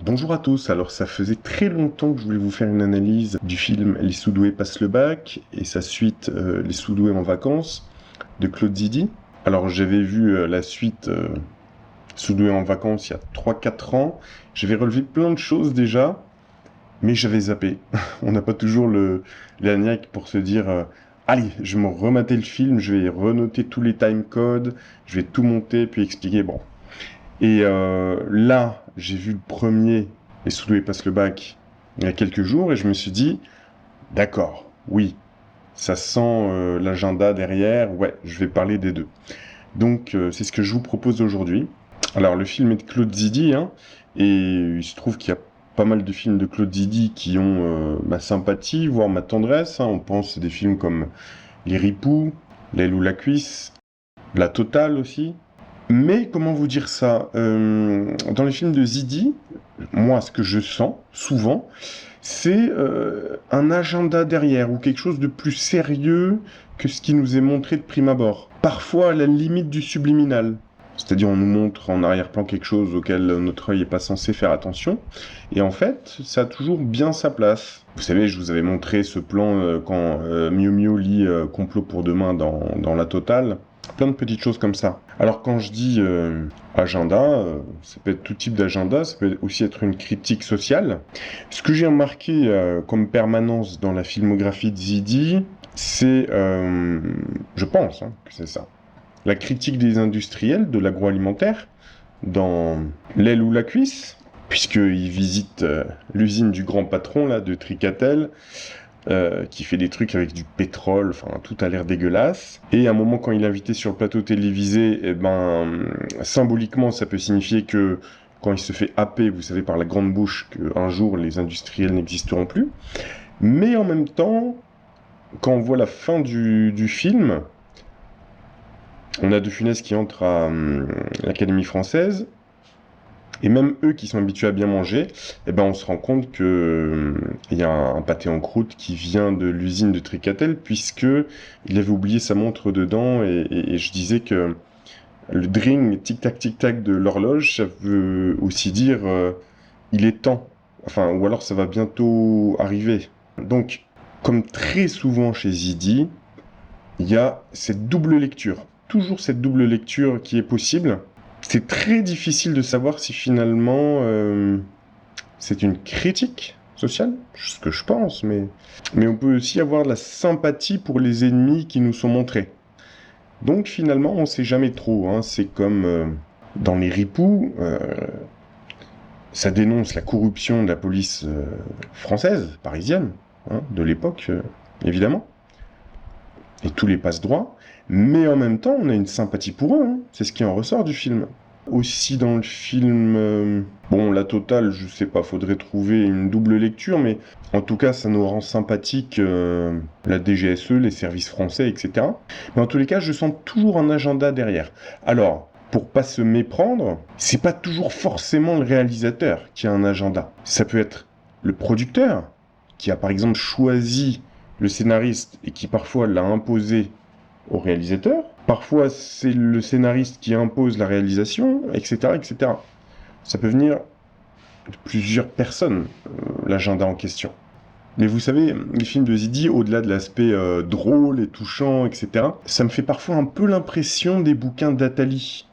Bonjour à tous, alors ça faisait très longtemps que je voulais vous faire une analyse du film Les Sous-doués passent le bac et sa suite Les Sous-doués en vacances de Claude Zidi. Alors j'avais vu la suite Sous-doués en vacances il y a 3-4 ans, j'avais relevé plein de choses déjà, mais j'avais zappé. On n'a pas toujours la niaque pour se dire allez, je vais me remater le film, je vais renoter tous les timecodes, je vais tout monter puis expliquer. Bon, et là, j'ai vu le premier, Les Sous-doués passent le bac, il y a quelques jours, et je me suis dit, d'accord, oui, ça sent l'agenda derrière, ouais, je vais parler des deux. Donc, c'est ce que je vous propose aujourd'hui. Alors, le film est de Claude Zidi, hein, et il se trouve qu'il y a pas mal de films de Claude Zidi qui ont ma sympathie, voire ma tendresse, hein. On pense à des films comme Les Ripoux, L'aile ou la cuisse, La Totale aussi. Mais comment vous dire ça dans les films de Zidi, moi, ce que je sens souvent, c'est un agenda derrière ou quelque chose de plus sérieux que ce qui nous est montré de prime abord. Parfois à la limite du subliminal. C'est-à-dire on nous montre en arrière-plan quelque chose auquel notre œil n'est pas censé faire attention. Et en fait, ça a toujours bien sa place. Vous savez, je vous avais montré ce plan quand Miu Miu lit Complot pour demain dans La Totale. Plein de petites choses comme ça. Alors quand je dis agenda, ça peut être tout type d'agenda, ça peut aussi être une critique sociale. Ce que j'ai remarqué comme permanence dans la filmographie de Zidi, c'est, je pense que c'est ça, la critique des industriels de l'agroalimentaire dans L'aile ou la cuisse, puisqu'il visite l'usine du grand patron là, de Tricatel, qui fait des trucs avec du pétrole, enfin tout a l'air dégueulasse. Et à un moment, quand il est invité sur le plateau télévisé, eh ben, symboliquement, ça peut signifier que quand il se fait happer, vous savez, par la grande bouche, qu'un jour les industriels n'existeront plus. Mais en même temps, quand on voit la fin du film, on a De Funès qui entre à l'Académie française. Et même eux qui sont habitués à bien manger, eh ben on se rend compte que il y a un pâté en croûte qui vient de l'usine de Tricatel, puisque il avait oublié sa montre dedans, et je disais que le dring tic-tac de l'horloge, ça veut aussi dire il est temps, enfin, ou alors ça va bientôt arriver. Donc, comme très souvent chez Zidi, il y a cette double lecture, toujours cette double lecture qui est possible. C'est très difficile de savoir si finalement c'est une critique sociale, ce que je pense, mais on peut aussi avoir de la sympathie pour les ennemis qui nous sont montrés. Donc finalement, on ne sait jamais trop, hein. C'est comme dans Les Ripoux, ça dénonce la corruption de la police française, parisienne, hein, de l'époque, évidemment, et tous les passe-droits. Mais en même temps, on a une sympathie pour eux, hein. C'est ce qui en ressort du film. Aussi dans le film, bon, La Totale, je sais pas, faudrait trouver une double lecture, mais en tout cas, ça nous rend sympathique la DGSE, les services français, etc. Mais en tous les cas, je sens toujours un agenda derrière. Alors, pour pas se méprendre, c'est pas toujours forcément le réalisateur qui a un agenda. Ça peut être le producteur, qui a par exemple choisi le scénariste et qui parfois l'a imposé au réalisateur. Parfois, c'est le scénariste qui impose la réalisation, etc., etc. Ça peut venir de plusieurs personnes, l'agenda en question. Mais vous savez, les films de Zidi, au-delà de l'aspect drôle et touchant, etc., ça me fait parfois un peu l'impression des bouquins d'Atali.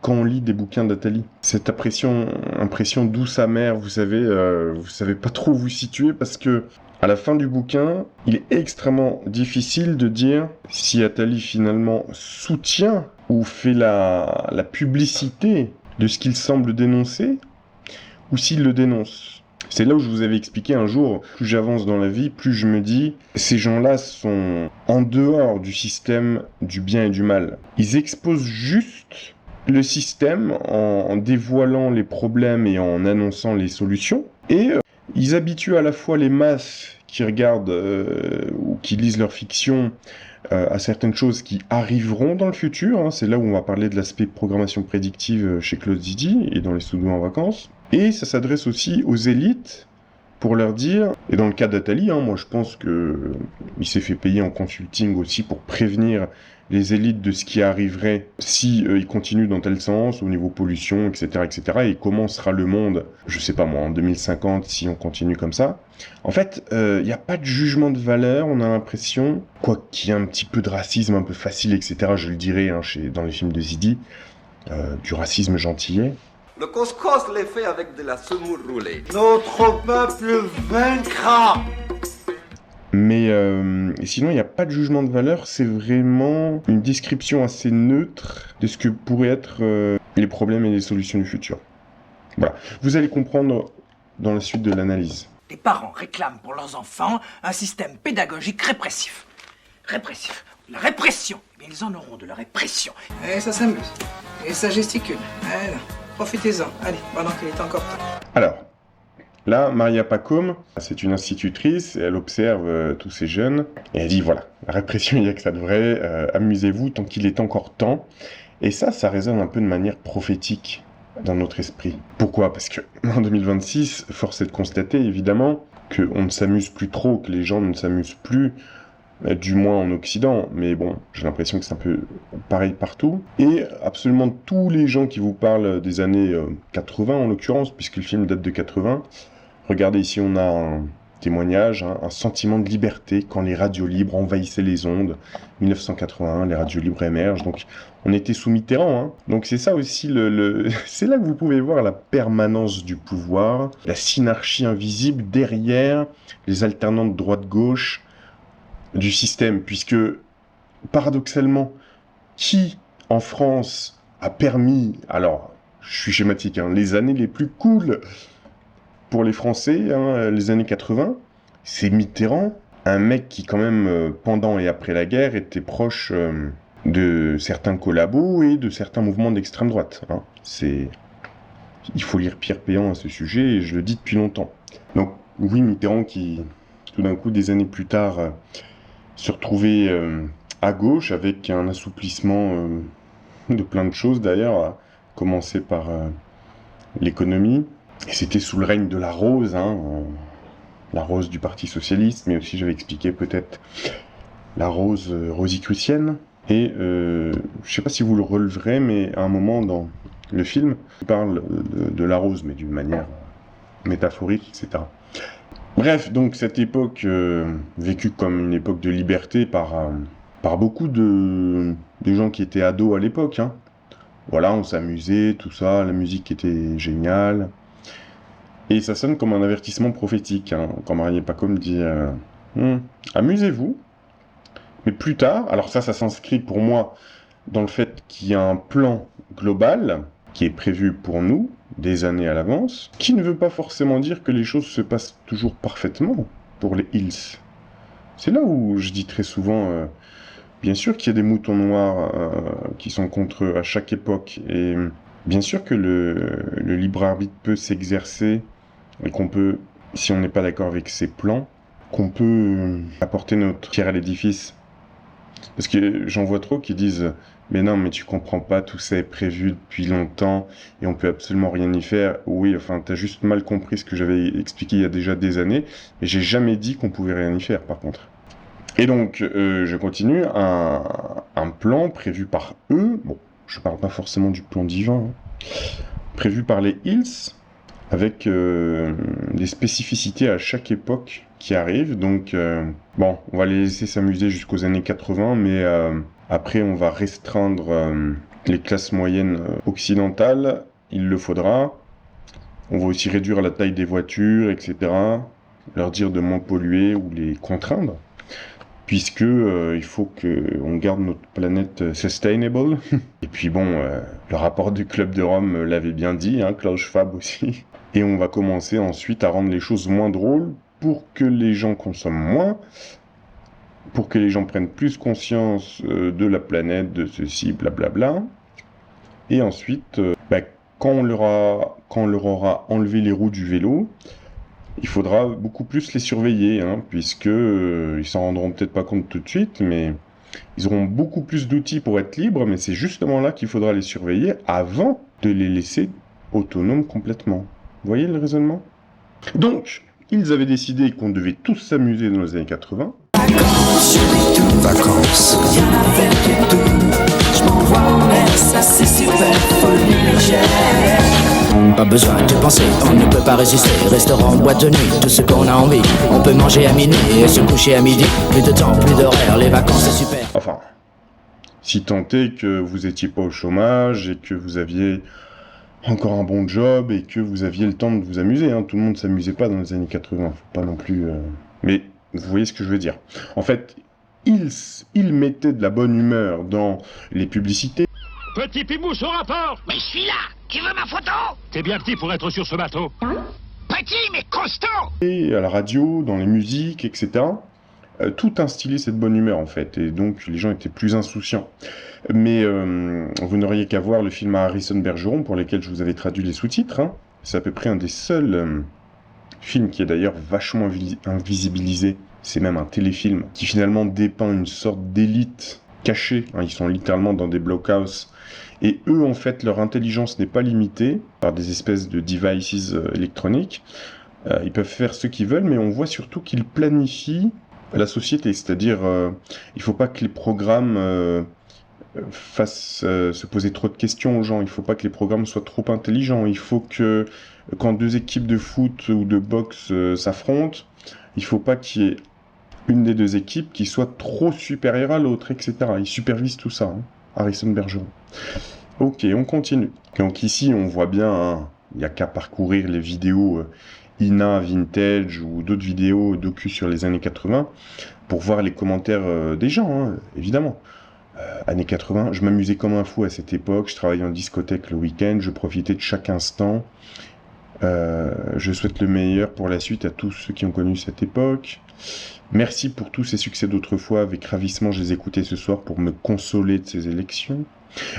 Quand on lit des bouquins d'Atali, cette impression douce amère, vous savez pas trop vous situer parce que à la fin du bouquin, il est extrêmement difficile de dire si Attali finalement soutient ou fait la publicité de ce qu'il semble dénoncer, ou s'il le dénonce. C'est là où je vous avais expliqué un jour, plus j'avance dans la vie, plus je me dis, ces gens-là sont en dehors du système du bien et du mal. Ils exposent juste le système en dévoilant les problèmes et en annonçant les solutions, et ils habituent à la fois les masses qui regardent ou qui lisent leur fiction à certaines choses qui arriveront dans le futur. Hein. C'est là où on va parler de l'aspect programmation prédictive chez Claude Zidi et dans Les Sous-doués en vacances. Et ça s'adresse aussi aux élites pour leur dire, et dans le cas d'Atali, hein, moi je pense qu'il s'est fait payer en consulting aussi pour prévenir les élites de ce qui arriverait si ils continuent dans tel sens, au niveau pollution, etc., etc., et comment sera le monde, je sais pas moi, en 2050, si on continue comme ça. En fait, il n'y a pas de jugement de valeur, on a l'impression, quoi qu'il y ait un petit peu de racisme un peu facile, etc., je le dirais, hein, dans les films de Zidi, du racisme gentillet. Le couscous l'est fait avec de la semoule roulée. Notre peuple vaincra. Mais sinon, il n'y a pas de jugement de valeur, c'est vraiment une description assez neutre de ce que pourraient être les problèmes et les solutions du futur. Voilà. Vous allez comprendre dans la suite de l'analyse. Les parents réclament pour leurs enfants un système pédagogique répressif. Répressif. La répression. Eh bien, ils en auront de la répression. Et ça s'amuse. Et ça gesticule. Allez, profitez-en. Allez, pendant qu'il est encore temps. Alors, là, Maria Pacôme, c'est une institutrice, et elle observe tous ces jeunes, et elle dit, voilà, la répression, il n'y a que ça de vrai, amusez-vous tant qu'il est encore temps. Et ça résonne un peu de manière prophétique dans notre esprit. Pourquoi ? Parce que en 2026, force est de constater, évidemment, qu'on ne s'amuse plus trop, que les gens ne s'amusent plus, du moins en Occident, mais bon, j'ai l'impression que c'est un peu pareil partout. Et absolument tous les gens qui vous parlent des années 80, en l'occurrence, puisque le film date de 80, regardez, ici on a un témoignage, hein, un sentiment de liberté quand les radios libres envahissaient les ondes. 1981, les radios libres émergent, donc on était sous Mitterrand. Hein. Donc c'est ça aussi, c'est là que vous pouvez voir la permanence du pouvoir, la synarchie invisible derrière les alternantes droite-gauche du système, puisque paradoxalement, qui en France a permis, alors je suis schématique, hein, les années les plus cool pour les Français, hein, les années 80, c'est Mitterrand, un mec qui quand même, pendant et après la guerre, était proche de certains collabos et de certains mouvements d'extrême droite. Hein. Il faut lire Pierre Péan à ce sujet, et je le dis depuis longtemps. Donc oui, Mitterrand qui, tout d'un coup, des années plus tard, se retrouvait à gauche avec un assouplissement de plein de choses d'ailleurs, à commencer par l'économie. Et c'était sous le règne de la Rose, hein, la Rose du Parti Socialiste, mais aussi j'avais expliqué peut-être la Rose rosicrucienne. Et je sais pas si vous le releverez, mais à un moment dans le film, il parle de la Rose, mais d'une manière métaphorique, etc. Bref, donc cette époque vécue comme une époque de liberté par beaucoup de gens qui étaient ados à l'époque. Hein. Voilà, on s'amusait, tout ça, la musique était géniale. Et ça sonne comme un avertissement prophétique, hein, quand Maria Pacôme dit amusez-vous, mais plus tard, alors ça s'inscrit pour moi dans le fait qu'il y a un plan global qui est prévu pour nous, des années à l'avance, qui ne veut pas forcément dire que les choses se passent toujours parfaitement pour les Hills. C'est là où je dis très souvent, bien sûr qu'il y a des moutons noirs qui sont contre eux à chaque époque, et bien sûr que le libre arbitre peut s'exercer, et qu'on peut, si on n'est pas d'accord avec ses plans, qu'on peut apporter notre pierre à l'édifice. Parce que j'en vois trop qui disent « Mais non, mais tu comprends pas, tout ça est prévu depuis longtemps et on peut absolument rien y faire. » Oui, enfin, t'as juste mal compris ce que j'avais expliqué il y a déjà des années, mais j'ai jamais dit qu'on pouvait rien y faire, par contre. Et donc, je continue, un plan prévu par eux, bon, je parle pas forcément du plan divin, hein, prévu par les Hills, avec des spécificités à chaque époque qui arrivent. Donc, bon, on va les laisser s'amuser jusqu'aux années 80, mais après, on va restreindre les classes moyennes occidentales, il le faudra. On va aussi réduire la taille des voitures, etc., leur dire de moins polluer ou les contraindre, puisque il faut qu'on garde notre planète sustainable. Et puis bon, le rapport du Club de Rome l'avait bien dit, hein, Klaus Schwab aussi. Et on va commencer ensuite à rendre les choses moins drôles pour que les gens consomment moins, pour que les gens prennent plus conscience de la planète, de ceci, blablabla. Et ensuite, quand on leur aura enlevé les roues du vélo, il faudra beaucoup plus les surveiller, hein, puisque ils s'en rendront peut-être pas compte tout de suite, mais ils auront beaucoup plus d'outils pour être libres, mais c'est justement là qu'il faudra les surveiller avant de les laisser autonomes complètement. Vous voyez le raisonnement ? Donc, ils avaient décidé qu'on devait tous s'amuser dans les années 80. vacances, je vais tout vacances. Rien à faire du tout. Je m'envoie en l'air, ça c'est super, folie légère. Pas besoin de penser, on ne peut pas résister. Restaurant, boîte de nuit, tout ce qu'on a envie. On peut manger à minuit et se coucher à midi. Plus de temps, plus d'horaire, les vacances c'est super. Enfin, si tant est que vous étiez pas au chômage et que vous aviez encore un bon job et que vous aviez le temps de vous amuser. Hein. Tout le monde s'amusait pas dans les années 80, faut pas non plus... Mais vous voyez ce que je veux dire. En fait, ils mettaient de la bonne humeur dans les publicités. Petit Pimousse au rapport. Mais je suis là. Tu veux ma photo? T'es bien petit pour être sur ce bateau. Petit mais costaud. Et à la radio, dans les musiques, etc. Tout instillait cette bonne humeur, en fait. Et donc, les gens étaient plus insouciants. Mais vous n'auriez qu'à voir le film à Harrison Bergeron, pour lequel je vous avais traduit les sous-titres. Hein. C'est à peu près un des seuls films qui est d'ailleurs vachement invisibilisé. C'est même un téléfilm qui finalement dépeint une sorte d'élite cachée. Hein. Ils sont littéralement dans des blockhouse. Et eux, en fait, leur intelligence n'est pas limitée par des espèces de devices électroniques. Ils peuvent faire ce qu'ils veulent, mais on voit surtout qu'ils planifient la société. C'est-à-dire, il ne faut pas que les programmes fassent se poser trop de questions aux gens. Il ne faut pas que les programmes soient trop intelligents. Il faut que, quand deux équipes de foot ou de boxe s'affrontent, il ne faut pas qu'il y ait une des deux équipes qui soit trop supérieure à l'autre, etc. Ils supervisent tout ça, hein. Harrison Bergeron. Ok, on continue. Donc ici, on voit bien, hein, il n'y a qu'à parcourir les vidéos Ina Vintage ou d'autres vidéos docu sur les années 80 pour voir les commentaires des gens, hein, évidemment. Années 80, je m'amusais comme un fou à cette époque, je travaillais en discothèque le week-end, je profitais de chaque instant. Je souhaite le meilleur pour la suite à tous ceux qui ont connu cette époque. Merci pour tous ces succès d'autrefois, avec ravissement je les écoutais ce soir pour me consoler de ces élections.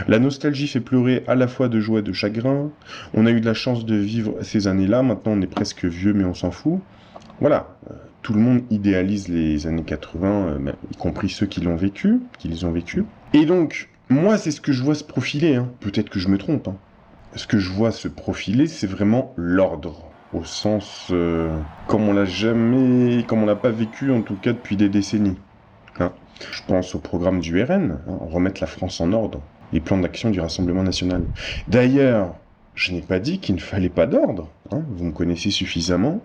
La nostalgie fait pleurer à la fois de joie et de chagrin. On a eu de la chance de vivre ces années-là, maintenant on est presque vieux mais on s'en fout. Voilà, tout le monde idéalise les années 80, y compris ceux qui les ont vécues. Et donc, moi c'est ce que je vois se profiler, hein. Peut-être que je me trompe. Hein. Ce que je vois se profiler, c'est vraiment l'ordre. Au sens, comme on l'a pas vécu en tout cas depuis des décennies. Hein. Je pense au programme du RN, hein, remettre la France en ordre, les plans d'action du Rassemblement National. D'ailleurs, je n'ai pas dit qu'il ne fallait pas d'ordre, hein, vous me connaissez suffisamment,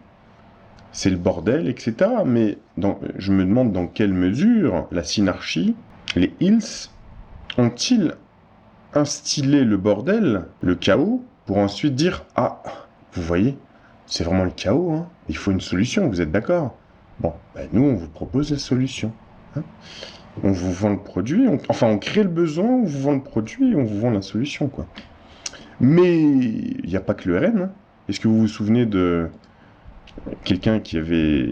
c'est le bordel, etc. Mais je me demande dans quelle mesure la synarchie, les Hills, ont-ils instillé le bordel, le chaos, pour ensuite dire « Ah, vous voyez, c'est vraiment le chaos, hein. Il faut une solution, vous êtes d'accord? Bon, ben nous, on vous propose la solution. Hein. On vous vend le produit, on crée le besoin, on vous vend le produit, et on vous vend la solution, quoi. » Mais il n'y a pas que le RN. Hein. Est-ce que vous vous souvenez de quelqu'un qui avait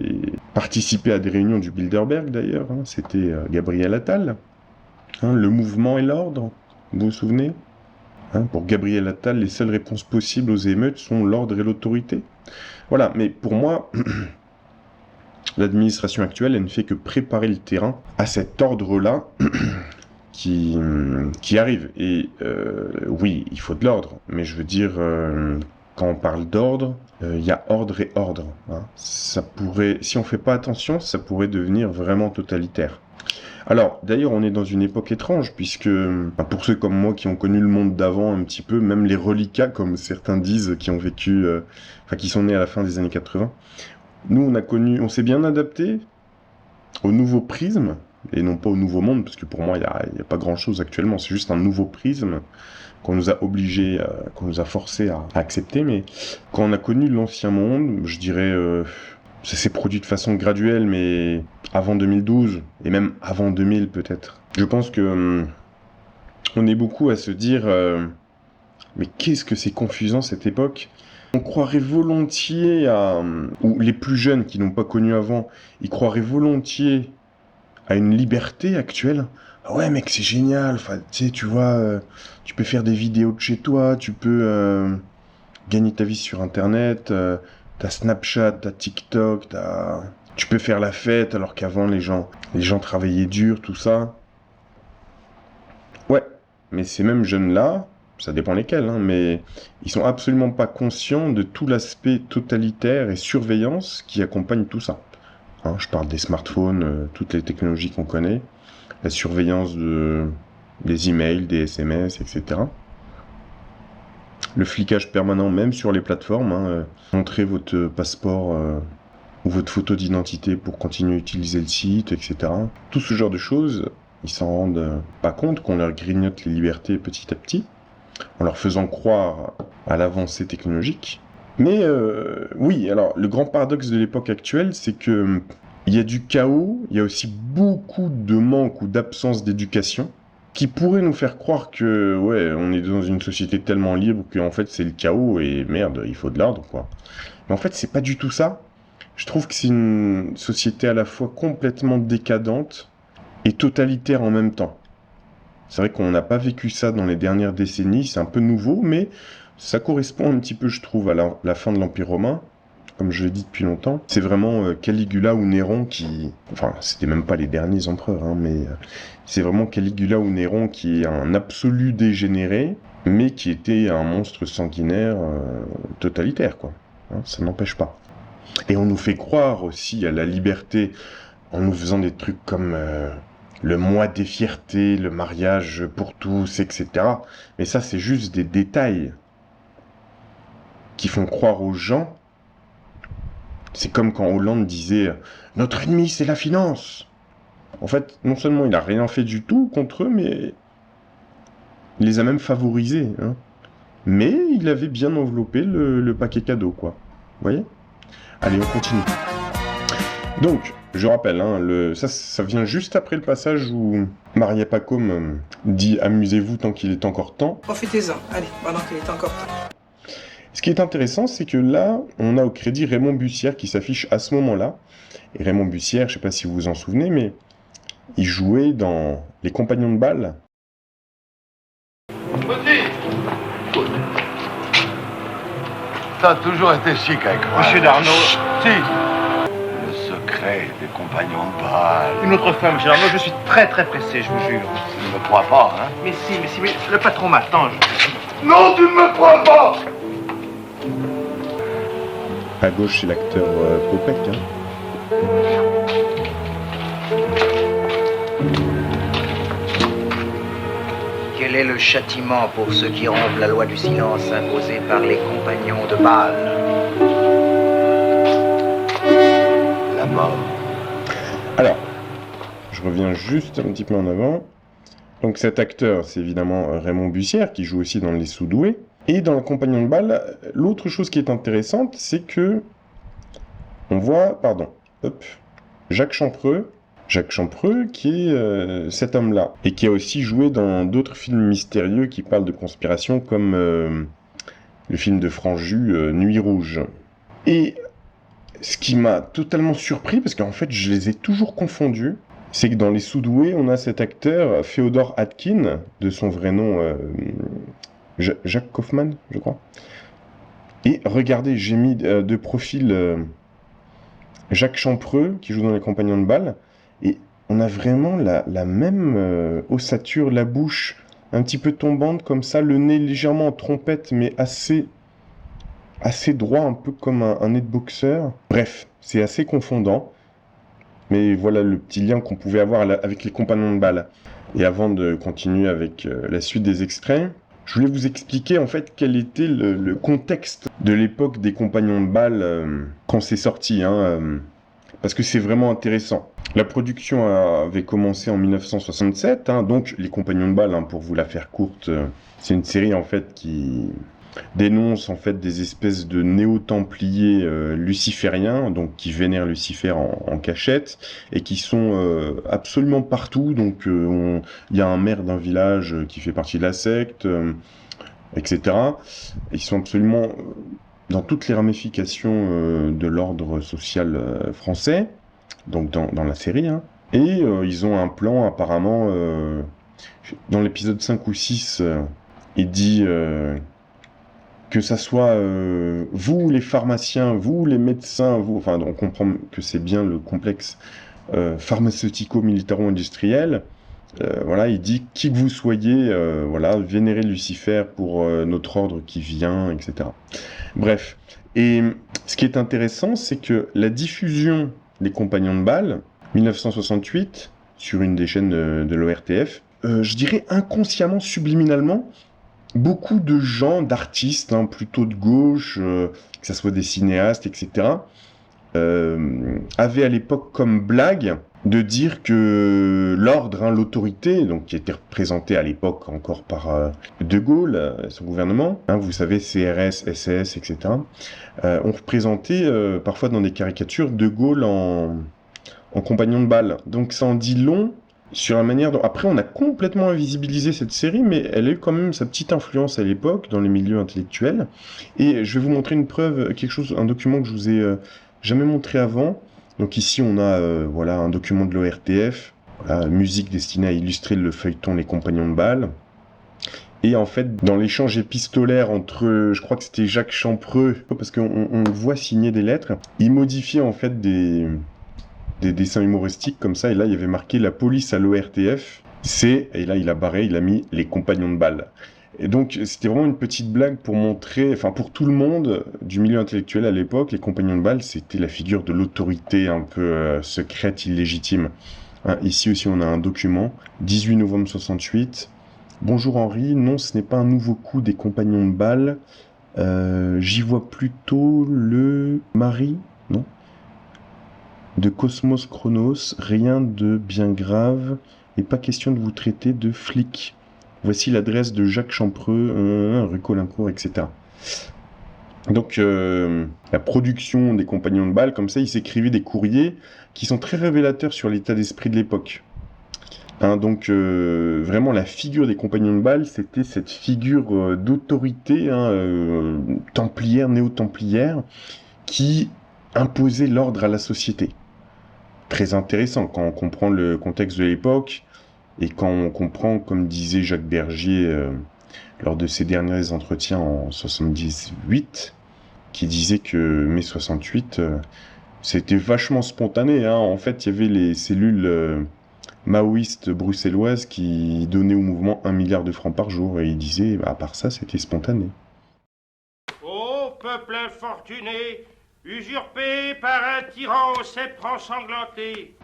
participé à des réunions du Bilderberg, d'ailleurs, hein. C'était Gabriel Attal. Hein, le mouvement et l'ordre, vous vous souvenez? Hein, pour Gabriel Attal, les seules réponses possibles aux émeutes sont l'ordre et l'autorité. Voilà, mais pour moi, l'administration actuelle, elle ne fait que préparer le terrain à cet ordre-là qui arrive. Et oui, il faut de l'ordre, mais je veux dire, quand on parle d'ordre, il y a ordre et ordre. Hein. Ça pourrait, si on ne fait pas attention, ça pourrait devenir vraiment totalitaire. Alors, d'ailleurs, on est dans une époque étrange, puisque, pour ceux comme moi qui ont connu le monde d'avant un petit peu, même les reliquats, comme certains disent, qui ont vécu, qui sont nés à la fin des années 80, nous, on s'est bien adapté au nouveau prisme, et non pas au nouveau monde, parce que pour moi, il n'y a pas grand-chose actuellement, c'est juste un nouveau prisme qu'on nous a obligés, qu'on nous a forcés à accepter, mais quand on a connu l'ancien monde, je dirais... ça s'est produit de façon graduelle, mais avant 2012, et même avant 2000 peut-être. Je pense que on est beaucoup à se dire mais qu'est-ce que c'est confusant cette époque. On croirait volontiers ou les plus jeunes qui n'ont pas connu avant, ils croiraient volontiers à une liberté actuelle. Ah ouais mec, c'est génial, enfin, tu vois, tu peux faire des vidéos de chez toi, tu peux gagner ta vie sur Internet... T'as Snapchat, t'as TikTok, tu peux faire la fête alors qu'avant les gens travaillaient dur, tout ça. Ouais, mais ces mêmes jeunes-là, ça dépend lesquels, hein, mais ils sont absolument pas conscients de tout l'aspect totalitaire et surveillance qui accompagne tout ça. Hein, je parle des smartphones, toutes les technologies qu'on connaît, la surveillance des emails, des SMS, etc. Le flicage permanent, même sur les plateformes. Hein, montrer votre passeport ou votre photo d'identité pour continuer à utiliser le site, etc. Tout ce genre de choses, ils s'en rendent pas compte qu'on leur grignote les libertés petit à petit, en leur faisant croire à l'avancée technologique. Mais oui, alors le grand paradoxe de l'époque actuelle, c'est que il y a du chaos, il y a aussi beaucoup de manque ou d'absence d'éducation, qui pourrait nous faire croire que, ouais, on est dans une société tellement libre qu'en fait c'est le chaos et merde, il faut de l'ordre, quoi. Mais en fait, c'est pas du tout ça. Je trouve que c'est une société à la fois complètement décadente et totalitaire en même temps. C'est vrai qu'on n'a pas vécu ça dans les dernières décennies, c'est un peu nouveau, mais ça correspond un petit peu, je trouve, à la fin de l'Empire romain, comme je l'ai dit depuis longtemps. C'est vraiment Caligula ou Néron qui... Enfin, c'était même pas les derniers empereurs, hein, mais c'est vraiment Caligula ou Néron qui est un absolu dégénéré, mais qui était un monstre sanguinaire totalitaire, quoi. Hein, ça n'empêche pas. Et on nous fait croire aussi à la liberté en nous faisant des trucs comme le mois des fiertés, le mariage pour tous, etc. Mais ça, c'est juste des détails qui font croire aux gens. C'est comme quand Hollande disait « Notre ennemi, c'est la finance !» En fait, non seulement il n'a rien fait du tout contre eux, mais il les a même favorisés. Hein. Mais il avait bien enveloppé le paquet cadeau, quoi. Vous voyez ? Allez, on continue. Donc, je rappelle, hein, ça vient juste après le passage où Maria Pacôme dit « Amusez-vous tant qu'il est encore temps ». Profitez-en, allez, pendant qu'il est encore temps. Ce qui est intéressant, c'est que là, on a au crédit Raymond Bussière qui s'affiche à ce moment-là. Et Raymond Bussière, je ne sais pas si vous vous en souvenez, mais il jouait dans Les Compagnons de Bâle. T'as toujours été chic avec moi. Monsieur Darnaud, si. Le secret des compagnons de Bâle. Une autre fois, monsieur Darnaud, je suis très très pressé, je vous jure. Tu ne me crois pas, hein? Mais le patron m'attend. Non, tu ne me crois pas! À gauche, c'est l'acteur Popek. Hein. Quel est le châtiment pour ceux qui rompent la loi du silence imposée par les compagnons de Bâle? La mort. Alors, je reviens juste un petit peu en avant. Donc cet acteur, c'est évidemment Raymond Bussière, qui joue aussi dans Les Sous-Doués. Et dans Le Compagnon de Bâle, l'autre chose qui est intéressante, c'est que on voit, Jacques Champreux qui est cet homme-là, et qui a aussi joué dans d'autres films mystérieux qui parlent de conspiration, comme le film de Franju, Nuit Rouge. Et ce qui m'a totalement surpris, parce qu'en fait je les ai toujours confondus, c'est que dans Les Sous-Doués, on a cet acteur, Féodor Atkin, de son vrai nom, Jacques Kaufmann, je crois. Et regardez, j'ai mis de profil Jacques Champreux, qui joue dans Les Compagnons de Bâle, et on a vraiment la même ossature, la bouche un petit peu tombante comme ça, le nez légèrement en trompette, mais assez droit, un peu comme un nez de boxeur. Bref, c'est assez confondant. Mais voilà le petit lien qu'on pouvait avoir avec Les Compagnons de Bâle. Et avant de continuer avec la suite des extraits, je voulais vous expliquer en fait quel était le contexte de l'époque des Compagnons de Bâle quand c'est sorti, hein, parce que c'est vraiment intéressant. La production avait commencé en 1967, hein, donc Les Compagnons de Bâle, hein, pour vous la faire courte, c'est une série en fait qui dénonce en fait des espèces de néo-templiers lucifériens, donc qui vénèrent Lucifer en cachette, et qui sont absolument partout. Donc il y a un maire d'un village qui fait partie de la secte, etc. Ils sont absolument dans toutes les ramifications de l'ordre social français, donc dans la série, hein. Et ils ont un plan apparemment, dans l'épisode 5 ou 6, il dit... que ça soit vous les pharmaciens, vous les médecins, vous, enfin on comprend que c'est bien le complexe pharmaceutico-militaro-industriel. Voilà, il dit qui que vous soyez, voilà, vénérez Lucifer pour notre ordre qui vient, etc. Bref, et ce qui est intéressant, c'est que la diffusion des compagnons de balle, 1968, sur une des chaînes de l'ORTF. Je dirais inconsciemment, subliminalement, beaucoup de gens, d'artistes, plutôt de gauche, que ce soit des cinéastes, etc., avaient à l'époque comme blague de dire que l'ordre, l'autorité, donc qui était représentée à l'époque encore par De Gaulle, son gouvernement, vous savez, CRS, SS, etc., ont représenté parfois dans des caricatures De Gaulle en compagnon de balle. Donc ça en dit long sur la manière dont... Après, on a complètement invisibilisé cette série, mais elle a eu quand même sa petite influence à l'époque dans les milieux intellectuels. Et je vais vous montrer une preuve, un document que je vous ai jamais montré avant. Donc ici, on a un document de l'ORTF, musique destinée à illustrer le feuilleton Les Compagnons de balle. Et en fait, dans l'échange épistolaire entre, je crois que c'était Jacques Champreux, parce qu'on voit signer des lettres, il modifiait en fait des dessins humoristiques comme ça, et là il y avait marqué la police à l'ORTF, et là il a barré, il a mis les compagnons de balle. Et donc c'était vraiment une petite blague pour montrer, pour tout le monde du milieu intellectuel à l'époque, les compagnons de balle c'était la figure de l'autorité un peu secrète, illégitime. Ici aussi on a un document, 18 novembre 68, bonjour Henri, non ce n'est pas un nouveau coup des compagnons de balle, j'y vois plutôt le mari, non, de Cosmos Chronos, rien de bien grave, et pas question de vous traiter de flic. Voici l'adresse de Jacques Champreux, rue Colincourt, etc. Donc, la production des compagnons de balle, comme ça, ils s'écrivaient des courriers qui sont très révélateurs sur l'état d'esprit de l'époque. Donc, vraiment, la figure des compagnons de balle, c'était cette figure d'autorité templière, néo-templière, qui imposait l'ordre à la société. Très intéressant quand on comprend le contexte de l'époque et quand on comprend, comme disait Jacques Bergier lors de ses derniers entretiens en 78, qui disait que mai 68, c'était vachement spontané. En fait, il y avait les cellules maoïstes bruxelloises qui donnaient au mouvement 1 milliard de francs par jour, et il disait, à part ça, c'était spontané. Ô peuple infortuné, usurpé par un tyran au sceptre ensanglanté.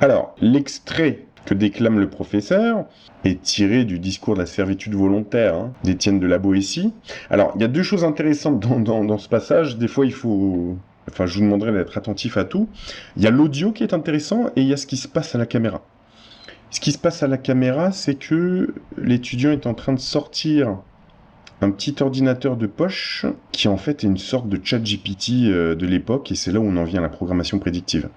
Alors, l'extrait que déclame le professeur est tiré du discours de la servitude volontaire d'Étienne de la Boétie. Alors, il y a deux choses intéressantes dans ce passage. Des fois, je vous demanderai d'être attentif à tout. Il y a l'audio qui est intéressant et il y a ce qui se passe à la caméra. Ce qui se passe à la caméra, c'est que l'étudiant est en train de sortir un petit ordinateur de poche qui en fait est une sorte de ChatGPT de l'époque, et c'est là où on en vient à la programmation prédictive.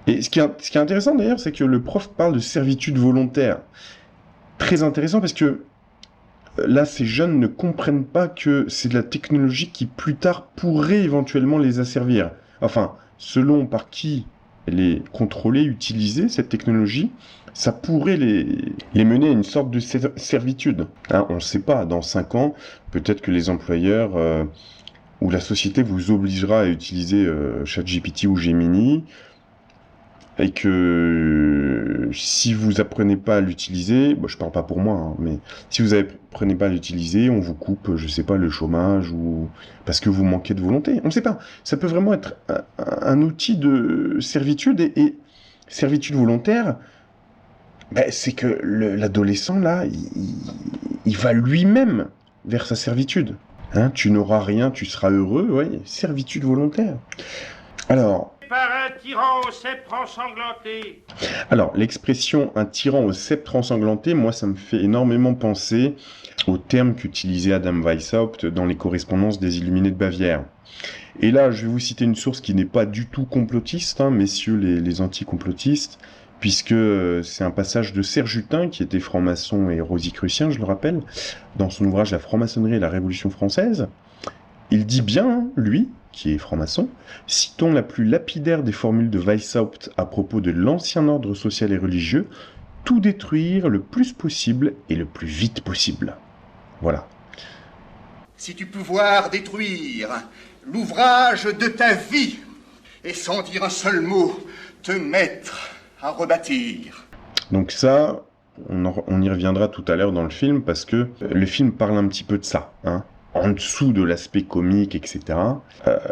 Et ce qui est intéressant d'ailleurs, c'est que le prof parle de servitude volontaire. Très intéressant parce que là, ces jeunes ne comprennent pas que c'est de la technologie qui plus tard pourrait éventuellement les asservir. Enfin, selon par qui elle est contrôlée, utilisée, cette technologie, ça pourrait les mener à une sorte de servitude. On ne sait pas, dans 5 ans, peut-être que les employeurs ou la société vous obligera à utiliser ChatGPT ou Gemini, et que si vous apprenez pas à l'utiliser, je parle pas pour moi, mais si vous apprenez pas à l'utiliser, on vous coupe, je sais pas, le chômage, ou parce que vous manquez de volonté. On ne sait pas. Ça peut vraiment être un outil de servitude, et servitude volontaire, c'est que l'adolescent, là, il va lui-même vers sa servitude. Tu n'auras rien, tu seras heureux, servitude volontaire. Alors, Par un tyran au sceptre ensanglanté. Alors, l'expression « un tyran au sceptre ensanglanté », moi, ça me fait énormément penser au terme qu'utilisait Adam Weishaupt dans les correspondances des Illuminés de Bavière. Et là, je vais vous citer une source qui n'est pas du tout complotiste, messieurs les anti-complotistes, puisque c'est un passage de Serge Hutin, qui était franc-maçon et rosicrucien, je le rappelle, dans son ouvrage « La franc-maçonnerie et la Révolution française ». Il dit bien, lui, qui est franc-maçon, citons la plus lapidaire des formules de Weishaupt à propos de l'ancien ordre social et religieux, tout détruire le plus possible et le plus vite possible. Voilà. Si tu pouvoir détruire l'ouvrage de ta vie, et sans dire un seul mot, te mettre à rebâtir. Donc ça, on y reviendra tout à l'heure dans le film, parce que le film parle un petit peu de ça, en dessous de l'aspect comique, etc.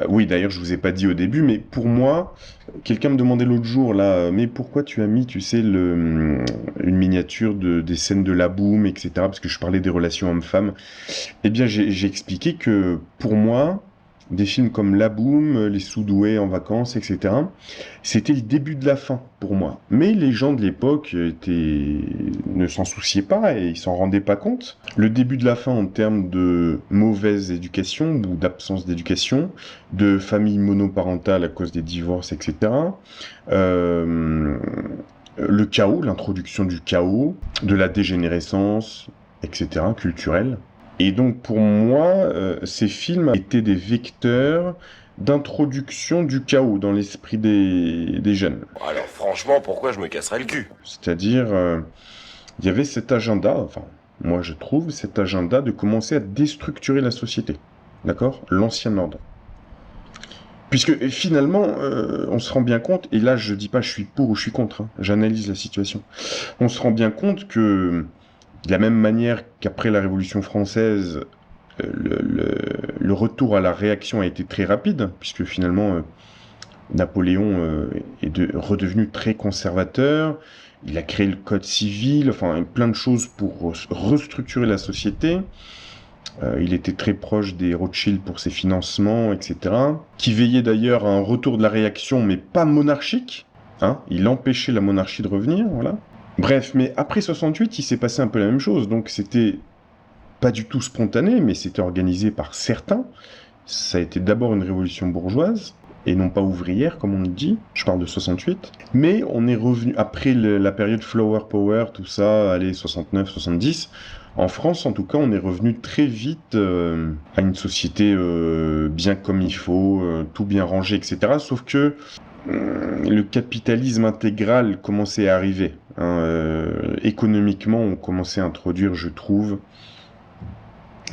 Oui, d'ailleurs, je vous ai pas dit au début, mais pour moi, quelqu'un me demandait l'autre jour, là, mais pourquoi tu as mis, tu sais, une miniature des scènes de la boum, etc., parce que je parlais des relations hommes-femmes. Eh bien, j'ai expliqué que, pour moi, des films comme La Boum, Les Sous-doués en vacances, etc., c'était le début de la fin pour moi. Mais les gens de l'époque ne s'en souciaient pas et ils s'en rendaient pas compte. Le début de la fin en termes de mauvaise éducation ou d'absence d'éducation, de famille monoparentale à cause des divorces, etc. Le chaos, l'introduction du chaos, de la dégénérescence, etc., culturelle. Et donc pour moi, ces films étaient des vecteurs d'introduction du chaos dans l'esprit des jeunes. Alors franchement, pourquoi je me casserais le cul? C'est-à-dire, il y avait cet agenda, enfin, moi je trouve, cet agenda de commencer à déstructurer la société. D'accord? L'ancien ordre. Puisque finalement, on se rend bien compte, et là je dis pas je suis pour ou je suis contre, hein, j'analyse la situation. On se rend bien compte que de la même manière qu'après la Révolution française, le retour à la réaction a été très rapide, puisque finalement, Napoléon est redevenu très conservateur, il a créé le code civil, enfin plein de choses pour restructurer la société. Il était très proche des Rothschild pour ses financements, etc. Qui veillait d'ailleurs à un retour de la réaction, mais pas monarchique. Hein, il empêchait la monarchie de revenir, voilà. Bref, mais après 68, il s'est passé un peu la même chose, donc c'était pas du tout spontané, mais c'était organisé par certains. Ça a été d'abord une révolution bourgeoise, et non pas ouvrière, comme on le dit, je parle de 68. Mais on est revenu, après la période Flower Power, tout ça, allez, 69, 70, en France, en tout cas, on est revenu très vite à une société bien comme il faut, tout bien rangé, etc. Sauf que le capitalisme intégral commençait à arriver. Hein, économiquement, on commençait à introduire, je trouve,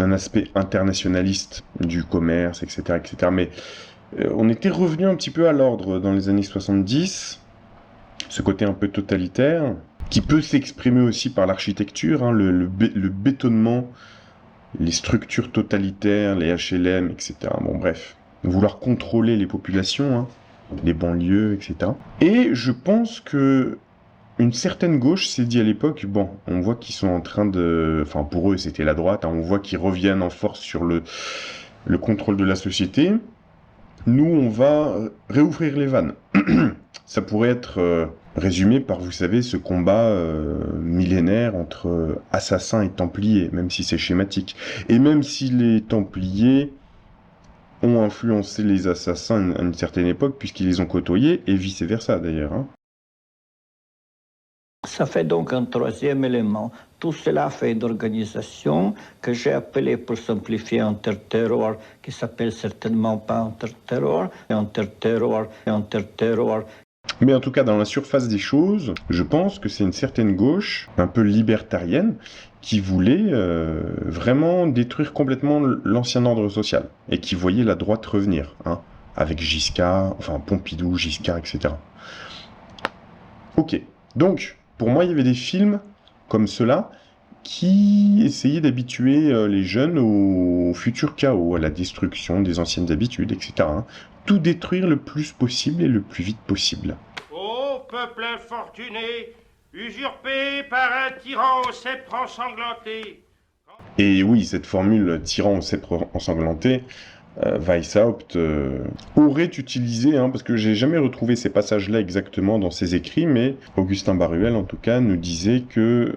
un aspect internationaliste du commerce, etc. etc. Mais on était revenu un petit peu à l'ordre dans les années 70, ce côté un peu totalitaire, qui peut s'exprimer aussi par l'architecture, hein, le bétonnement, les structures totalitaires, les HLM, etc. Bon, bref, vouloir contrôler les populations, hein, les banlieues, etc. Et je pense que une certaine gauche s'est dit à l'époque, bon, on voit qu'ils sont en train de... Enfin, pour eux, c'était la droite, hein, on voit qu'ils reviennent en force sur le contrôle de la société. Nous, on va réouvrir les vannes. Ça pourrait être résumé par, vous savez, ce combat millénaire entre assassins et templiers, même si c'est schématique. Et même si les templiers ont influencé les assassins à une certaine époque, puisqu'ils les ont côtoyés, et vice-versa d'ailleurs. Hein. Ça fait donc un troisième élément. Tout cela fait d'organisation que j'ai appelé, pour simplifier, interterror, qui s'appelle certainement pas interterror, interterror. Mais en tout cas, dans la surface des choses, je pense que c'est une certaine gauche, un peu libertarienne, qui voulait vraiment détruire complètement l'ancien ordre social, et qui voyait la droite revenir, hein, avec Giscard, enfin Pompidou, Giscard, etc. Ok, donc... Pour moi, il y avait des films comme ceux-là qui essayaient d'habituer les jeunes au futur chaos, à la destruction des anciennes habitudes, etc. Hein. Tout détruire le plus possible et le plus vite possible. Ô peuple infortuné, usurpé par un tyran aux sceptres ensanglantés. Et oui, cette formule tyran aux sceptres ensanglantés, Weishaupt aurait utilisé, hein, parce que j'ai jamais retrouvé ces passages-là exactement dans ses écrits, mais Augustin Baruel, en tout cas, nous disait que,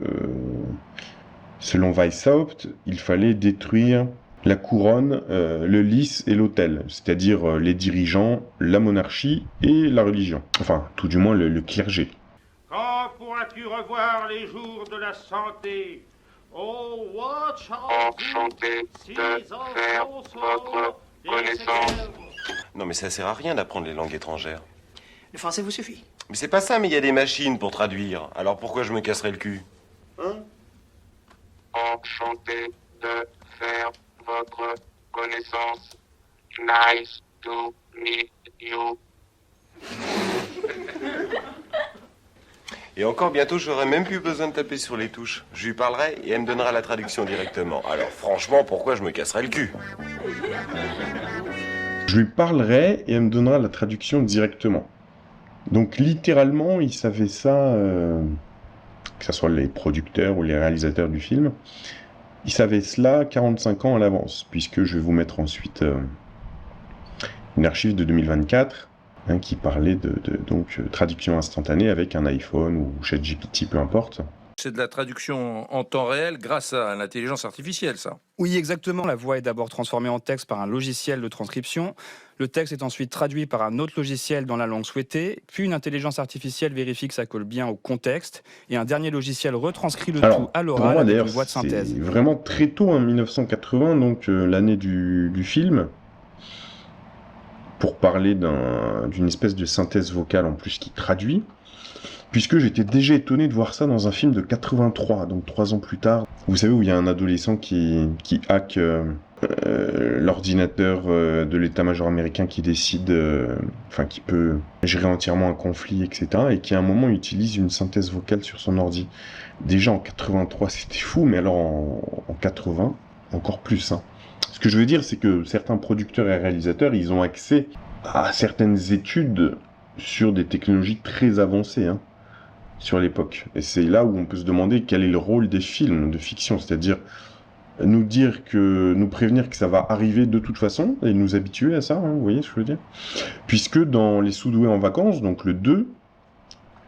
selon Weishaupt, il fallait détruire la couronne, le lys et l'autel, c'est-à-dire les dirigeants, la monarchie et la religion. Enfin, tout du moins le clergé. Quand pourras-tu revoir les jours de la santé? Oh, what Enchanté de faire votre connaissance. Non mais ça sert à rien d'apprendre les langues étrangères. Le français vous suffit. Mais c'est pas ça, mais il y a des machines pour traduire. Alors pourquoi je me casserais le cul? Hein? Enchanté de faire votre connaissance. Nice to meet you. Et encore bientôt, j'aurai même plus besoin de taper sur les touches. Je lui parlerai et elle me donnera la traduction directement. Alors franchement, pourquoi je me casserais le cul? Je lui parlerai et elle me donnera la traduction directement. Donc littéralement, ils savaient ça, que ce soit les producteurs ou les réalisateurs du film, ils savaient cela 45 ans à l'avance, puisque je vais vous mettre ensuite une archive de 2024 qui parlait de traduction instantanée avec un iPhone ou ChatGPT, peu importe. C'est de la traduction en temps réel grâce à l'intelligence artificielle, ça. Oui, exactement. La voix est d'abord transformée en texte par un logiciel de transcription. Le texte est ensuite traduit par un autre logiciel dans la langue souhaitée. Puis une intelligence artificielle vérifie que ça colle bien au contexte. Et un dernier logiciel retranscrit le tout à l'oral avec une voix de synthèse. C'est vraiment très tôt, en 1980, donc l'année du film, pour parler d'une espèce de synthèse vocale en plus qui traduit. Puisque j'étais déjà étonné de voir ça dans un film de 83, donc 3 ans plus tard. Vous savez, où il y a un adolescent qui hack l'ordinateur de l'état-major américain qui décide, qui peut gérer entièrement un conflit, etc. Et qui à un moment utilise une synthèse vocale sur son ordi. Déjà en 83, c'était fou, mais alors en 80, encore plus. Ce que je veux dire, c'est que certains producteurs et réalisateurs, ils ont accès à certaines études sur des technologies très avancées, sur l'époque. Et c'est là où on peut se demander quel est le rôle des films de fiction, c'est-à-dire nous prévenir que ça va arriver de toute façon, et nous habituer à ça, vous voyez ce que je veux dire? Puisque dans Les Sous-doués en vacances, donc le 2,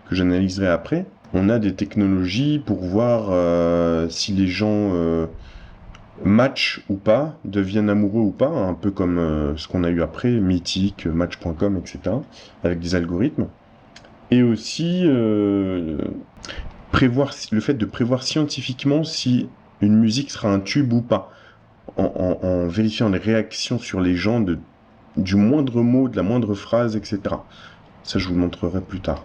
que j'analyserai après, on a des technologies pour voir si les gens matchent ou pas, deviennent amoureux ou pas, un peu comme ce qu'on a eu après, Mythique, Match.com, etc., avec des algorithmes. Et aussi le fait de prévoir scientifiquement si une musique sera un tube ou pas, en vérifiant les réactions sur les gens du moindre mot, de la moindre phrase, etc. Ça, je vous le montrerai plus tard.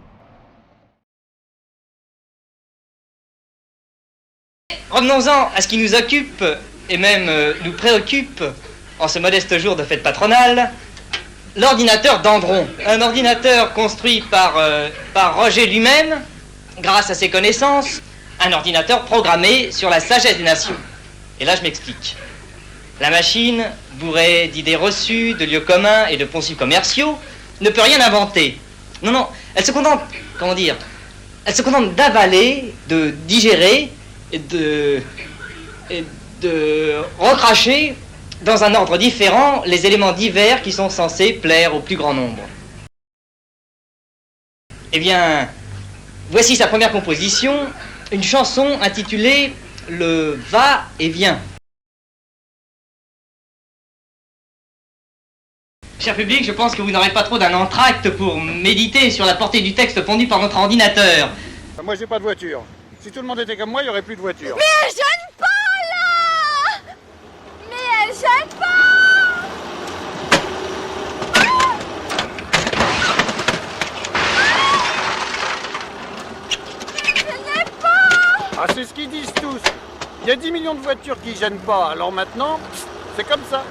Revenons-en à ce qui nous occupe, et même nous préoccupe, en ce modeste jour de fête patronale, l'ordinateur d'Andron. Un ordinateur construit par Roger lui-même, grâce à ses connaissances, un ordinateur programmé sur la sagesse des nations. Et là, je m'explique. La machine, bourrée d'idées reçues, de lieux communs et de poncifs commerciaux, ne peut rien inventer. Non, elle se contente, elle se contente d'avaler, de digérer, et de recracher dans un ordre différent les éléments divers qui sont censés plaire au plus grand nombre. Eh bien, voici sa première composition, une chanson intitulée « Le va-et-vient ». Cher public, je pense que vous n'aurez pas trop d'un entracte pour méditer sur la portée du texte pondu par notre ordinateur. Moi, j'ai pas de voiture. Si tout le monde était comme moi, il n'y aurait plus de voiture. Mais elle gêne pas, là! Mais elle gêne pas! Je n'ai pas! Ah, c'est ce qu'ils disent tous. Il y a 10 millions de voitures qui gênent pas. Alors maintenant, c'est comme ça.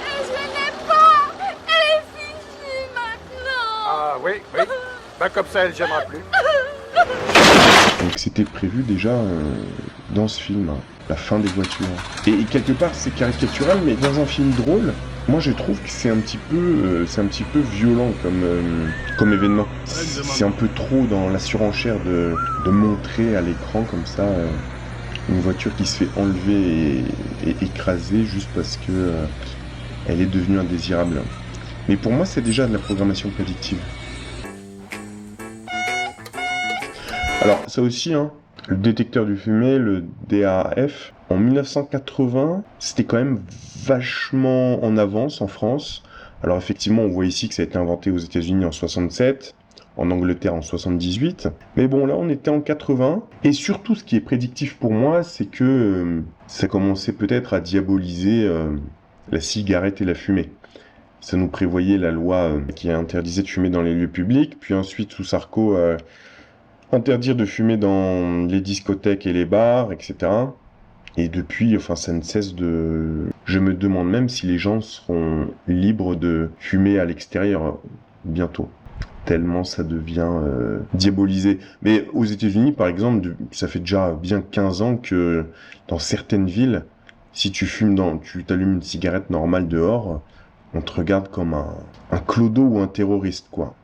Je n'ai pas! Elle est fichue maintenant! Ah oui. Bah comme ça, elle gênera plus. Donc c'était prévu déjà dans ce film, la fin des voitures. Et quelque part c'est caricatural, mais dans un film drôle, moi je trouve que c'est un petit peu violent comme événement. C'est un peu trop dans la surenchère de montrer à l'écran comme ça une voiture qui se fait enlever et écraser juste parce que elle est devenue indésirable. Mais pour moi c'est déjà de la programmation prédictive. Alors, ça aussi, le détecteur de fumée, le DAF, en 1980, c'était quand même vachement en avance en France. Alors effectivement, on voit ici que ça a été inventé aux États-Unis en 67, en Angleterre en 78. Mais bon, là, on était en 80. Et surtout, ce qui est prédictif pour moi, c'est que ça commençait peut-être à diaboliser la cigarette et la fumée. Ça nous prévoyait la loi qui interdisait de fumer dans les lieux publics, puis ensuite, sous Sarko... interdire de fumer dans les discothèques et les bars, etc. Et depuis, ça ne cesse de... Je me demande même si les gens seront libres de fumer à l'extérieur bientôt. tellement ça devient diabolisé. Mais aux États-Unis, par exemple, ça fait déjà bien 15 ans que dans certaines villes, si tu t'allumes une cigarette normale dehors, on te regarde comme un clodo ou un terroriste, quoi.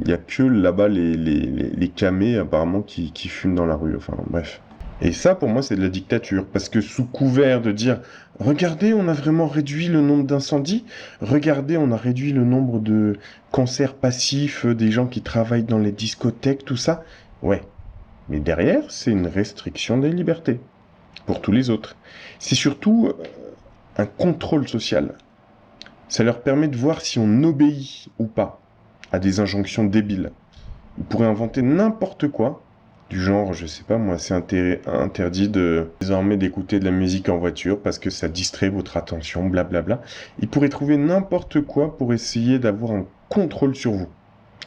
Il y a que là-bas les camés, apparemment, qui fument dans la rue. Enfin, bref. Et ça, pour moi, c'est de la dictature. Parce que sous couvert de dire « Regardez, on a vraiment réduit le nombre d'incendies. Regardez, on a réduit le nombre de cancers passifs, des gens qui travaillent dans les discothèques, tout ça. » Ouais. Mais derrière, c'est une restriction des libertés. Pour tous les autres. C'est surtout un contrôle social. Ça leur permet de voir si on obéit ou pas à des injonctions débiles. Ils pourraient inventer n'importe quoi, du genre, je sais pas moi, c'est interdit désormais d'écouter de la musique en voiture parce que ça distrait votre attention, blablabla. Ils pourraient trouver n'importe quoi pour essayer d'avoir un contrôle sur vous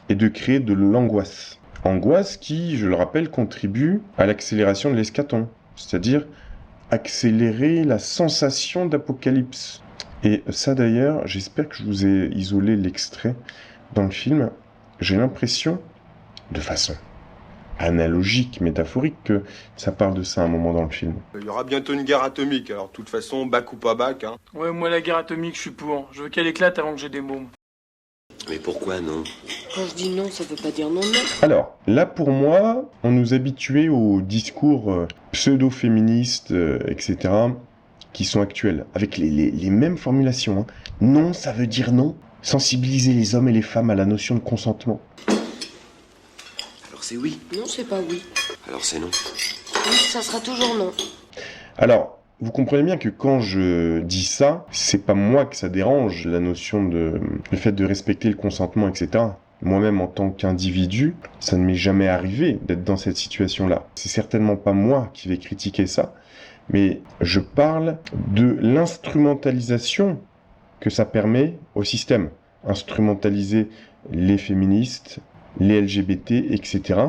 et de créer de l'angoisse. Angoisse qui, je le rappelle, contribue à l'accélération de l'eschaton, c'est-à-dire accélérer la sensation d'apocalypse. Et ça d'ailleurs, j'espère que je vous ai isolé l'extrait dans le film. J'ai l'impression, de façon analogique, métaphorique, que ça parle de ça à un moment dans le film. Il y aura bientôt une guerre atomique, alors de toute façon, bac ou pas bac, hein. Ouais, moi la guerre atomique, je suis pour. Je veux qu'elle éclate avant que j'ai des mômes. Mais pourquoi non? Quand je dis non, ça veut pas dire non, non. Alors, là pour moi, on nous habituait aux discours pseudo-féministes, etc., qui sont actuels, avec les mêmes formulations. Hein. Non, ça veut dire non. Sensibiliser les hommes et les femmes à la notion de consentement. Alors c'est oui. Non, c'est pas oui. Alors c'est non. Oui, ça sera toujours non. Alors, vous comprenez bien que quand je dis ça, c'est pas moi que ça dérange, la notion le fait de respecter le consentement, etc. Moi-même, en tant qu'individu, ça ne m'est jamais arrivé d'être dans cette situation-là. C'est certainement pas moi qui vais critiquer ça, mais je parle de l'instrumentalisation que ça permet au système. Instrumentaliser les féministes, les LGBT, etc.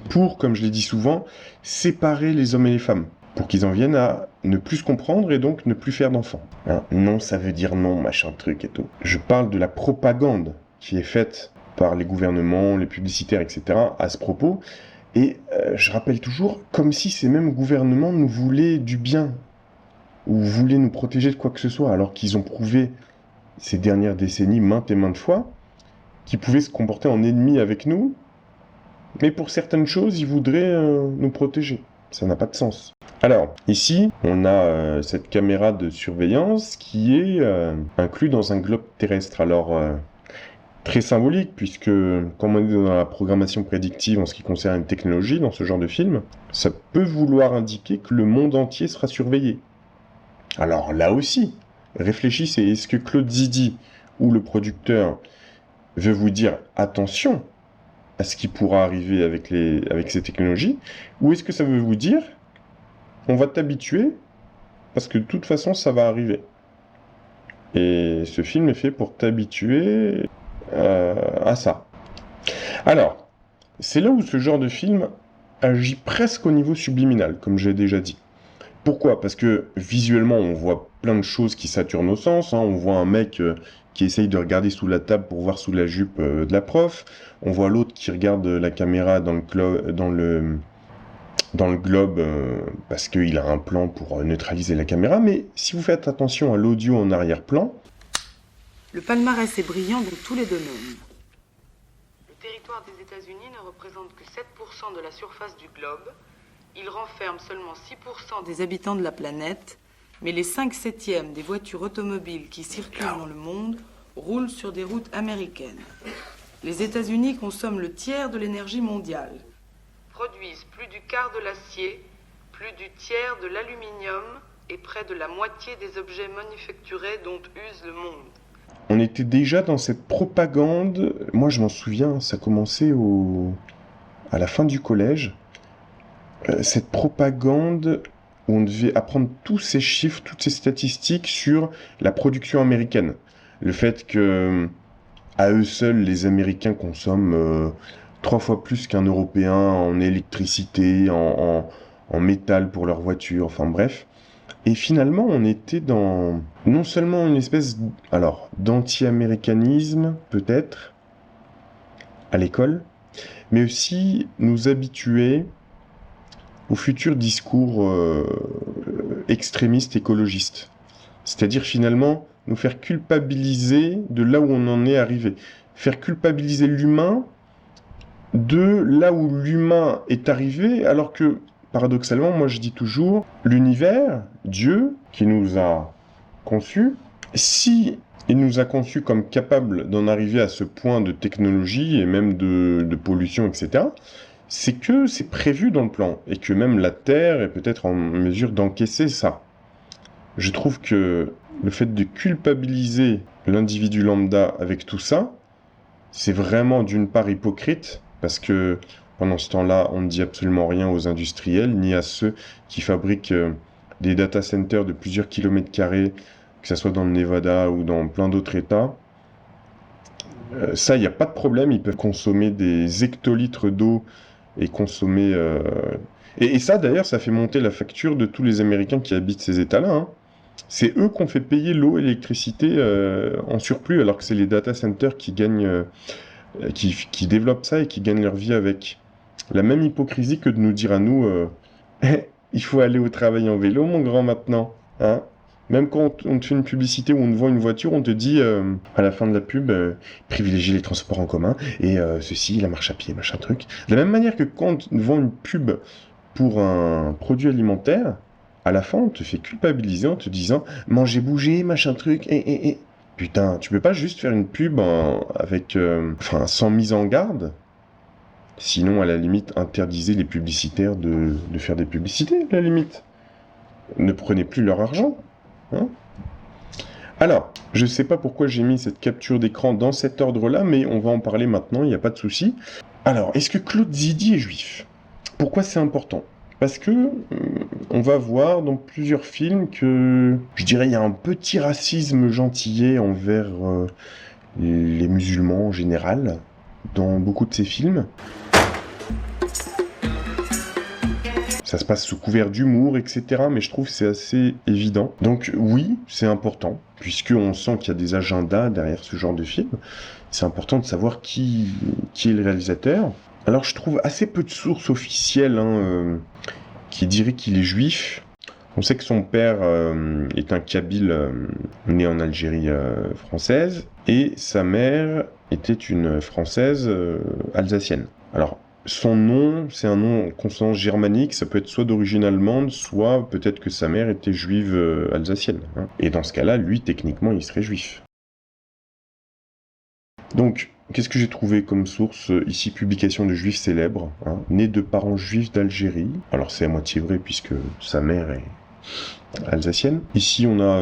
pour, comme je l'ai dit souvent, séparer les hommes et les femmes. Pour qu'ils en viennent à ne plus se comprendre et donc ne plus faire d'enfants. Hein, non, ça veut dire non, machin truc et tout. Je parle de la propagande qui est faite par les gouvernements, les publicitaires, etc. à ce propos. Et je rappelle toujours, comme si ces mêmes gouvernements nous voulaient du bien, ou voulaient nous protéger de quoi que ce soit, alors qu'ils ont prouvé ces dernières décennies, maintes et maintes fois, qu'ils pouvaient se comporter en ennemis avec nous, mais pour certaines choses, ils voudraient nous protéger. Ça n'a pas de sens. Alors, ici, on a cette caméra de surveillance qui est inclue dans un globe terrestre. Alors, très symbolique, puisque, comme on est dans la programmation prédictive en ce qui concerne une technologie, dans ce genre de film, ça peut vouloir indiquer que le monde entier sera surveillé. Alors là aussi, réfléchissez, est-ce que Claude Zidi, ou le producteur, veut vous dire attention à ce qui pourra arriver avec ces technologies, ou est-ce que ça veut vous dire on va t'habituer parce que de toute façon ça va arriver. Et ce film est fait pour t'habituer à ça. Alors, c'est là où ce genre de film agit presque au niveau subliminal, comme j'ai déjà dit. Pourquoi? Parce que visuellement, on voit plein de choses qui saturent nos sens. Hein. On voit un mec qui essaye de regarder sous la table pour voir sous la jupe de la prof. On voit l'autre qui regarde la caméra dans le globe parce qu'il a un plan pour neutraliser la caméra. Mais si vous faites attention à l'audio en arrière-plan... Le palmarès est brillant dans tous les domaines. Le territoire des États-Unis ne représente que 7% de la surface du globe. Il renferme seulement 6% des habitants de la planète, mais les 5/7 des voitures automobiles qui circulent dans le monde roulent sur des routes américaines. Les États-Unis consomment le tiers de l'énergie mondiale. Produisent plus du quart de l'acier, plus du tiers de l'aluminium et près de la moitié des objets manufacturés dont use le monde. On était déjà dans cette propagande, moi je m'en souviens, ça commençait à la fin du collège, cette propagande où on devait apprendre tous ces chiffres, toutes ces statistiques sur la production américaine. Le fait que, à eux seuls, les Américains consomment 3 fois plus qu'un Européen en électricité, en métal pour leurs voitures, enfin bref. Et finalement, on était dans non seulement une espèce d'anti-américanisme, peut-être, à l'école, mais aussi nous habituer au futur discours extrémiste écologiste. C'est-à-dire finalement nous faire culpabiliser de là où on en est arrivé. Faire culpabiliser l'humain de là où l'humain est arrivé, alors que, paradoxalement, moi je dis toujours, l'univers, Dieu, qui nous a conçus, si il nous a conçus comme capables d'en arriver à ce point de technologie et même de pollution, etc., c'est que c'est prévu dans le plan, et que même la Terre est peut-être en mesure d'encaisser ça. Je trouve que le fait de culpabiliser l'individu lambda avec tout ça, c'est vraiment d'une part hypocrite, parce que pendant ce temps-là, on ne dit absolument rien aux industriels, ni à ceux qui fabriquent des data centers de plusieurs kilomètres carrés, que ce soit dans le Nevada ou dans plein d'autres États. Ça, il n'y a pas de problème, ils peuvent consommer des hectolitres d'eau et consommer... Et ça, d'ailleurs, ça fait monter la facture de tous les Américains qui habitent ces États-là, hein. C'est eux qu'on fait payer l'eau et l'électricité en surplus, alors que c'est les data centers qui gagnent, qui développent ça et qui gagnent leur vie avec. La même hypocrisie que de nous dire à nous, il faut aller au travail en vélo, mon grand, maintenant. Hein, même quand on te fait une publicité où on te vend une voiture, on te dit à la fin de la pub, privilégiez les transports en commun et ceci, la marche à pied, machin truc. De la même manière que quand on te vend une pub pour un produit alimentaire, à la fin, on te fait culpabiliser en te disant « Mangez, bougez, machin truc, et. » Putain, tu peux pas juste faire une pub avec... sans mise en garde. Sinon, à la limite, interdisez les publicitaires de faire des publicités, à la limite. Ne prenez plus leur argent. Hein. Alors, je sais pas pourquoi j'ai mis cette capture d'écran dans cet ordre-là, mais on va en parler maintenant, il n'y a pas de souci. Alors, est-ce que Claude Zidi est juif? Pourquoi c'est important? Parce que on va voir dans plusieurs films que, je dirais, il y a un petit racisme gentillet envers les musulmans en général, dans beaucoup de ces films. Ça se passe sous couvert d'humour, etc., mais je trouve que c'est assez évident. Donc oui, c'est important, puisqu'on sent qu'il y a des agendas derrière ce genre de film. C'est important de savoir qui est le réalisateur. Alors je trouve assez peu de sources officielles qui diraient qu'il est juif. On sait que son père est un Kabyle né en Algérie française, et sa mère était une Française alsacienne. Alors son nom, c'est un nom consonance germanique, ça peut être soit d'origine allemande, soit peut-être que sa mère était juive alsacienne. Hein. Et dans ce cas-là, lui, techniquement, il serait juif. Donc, qu'est-ce que j'ai trouvé comme source ici? Publication de juifs célèbres, hein, né de parents juifs d'Algérie. Alors c'est à moitié vrai puisque sa mère est alsacienne. Ici on a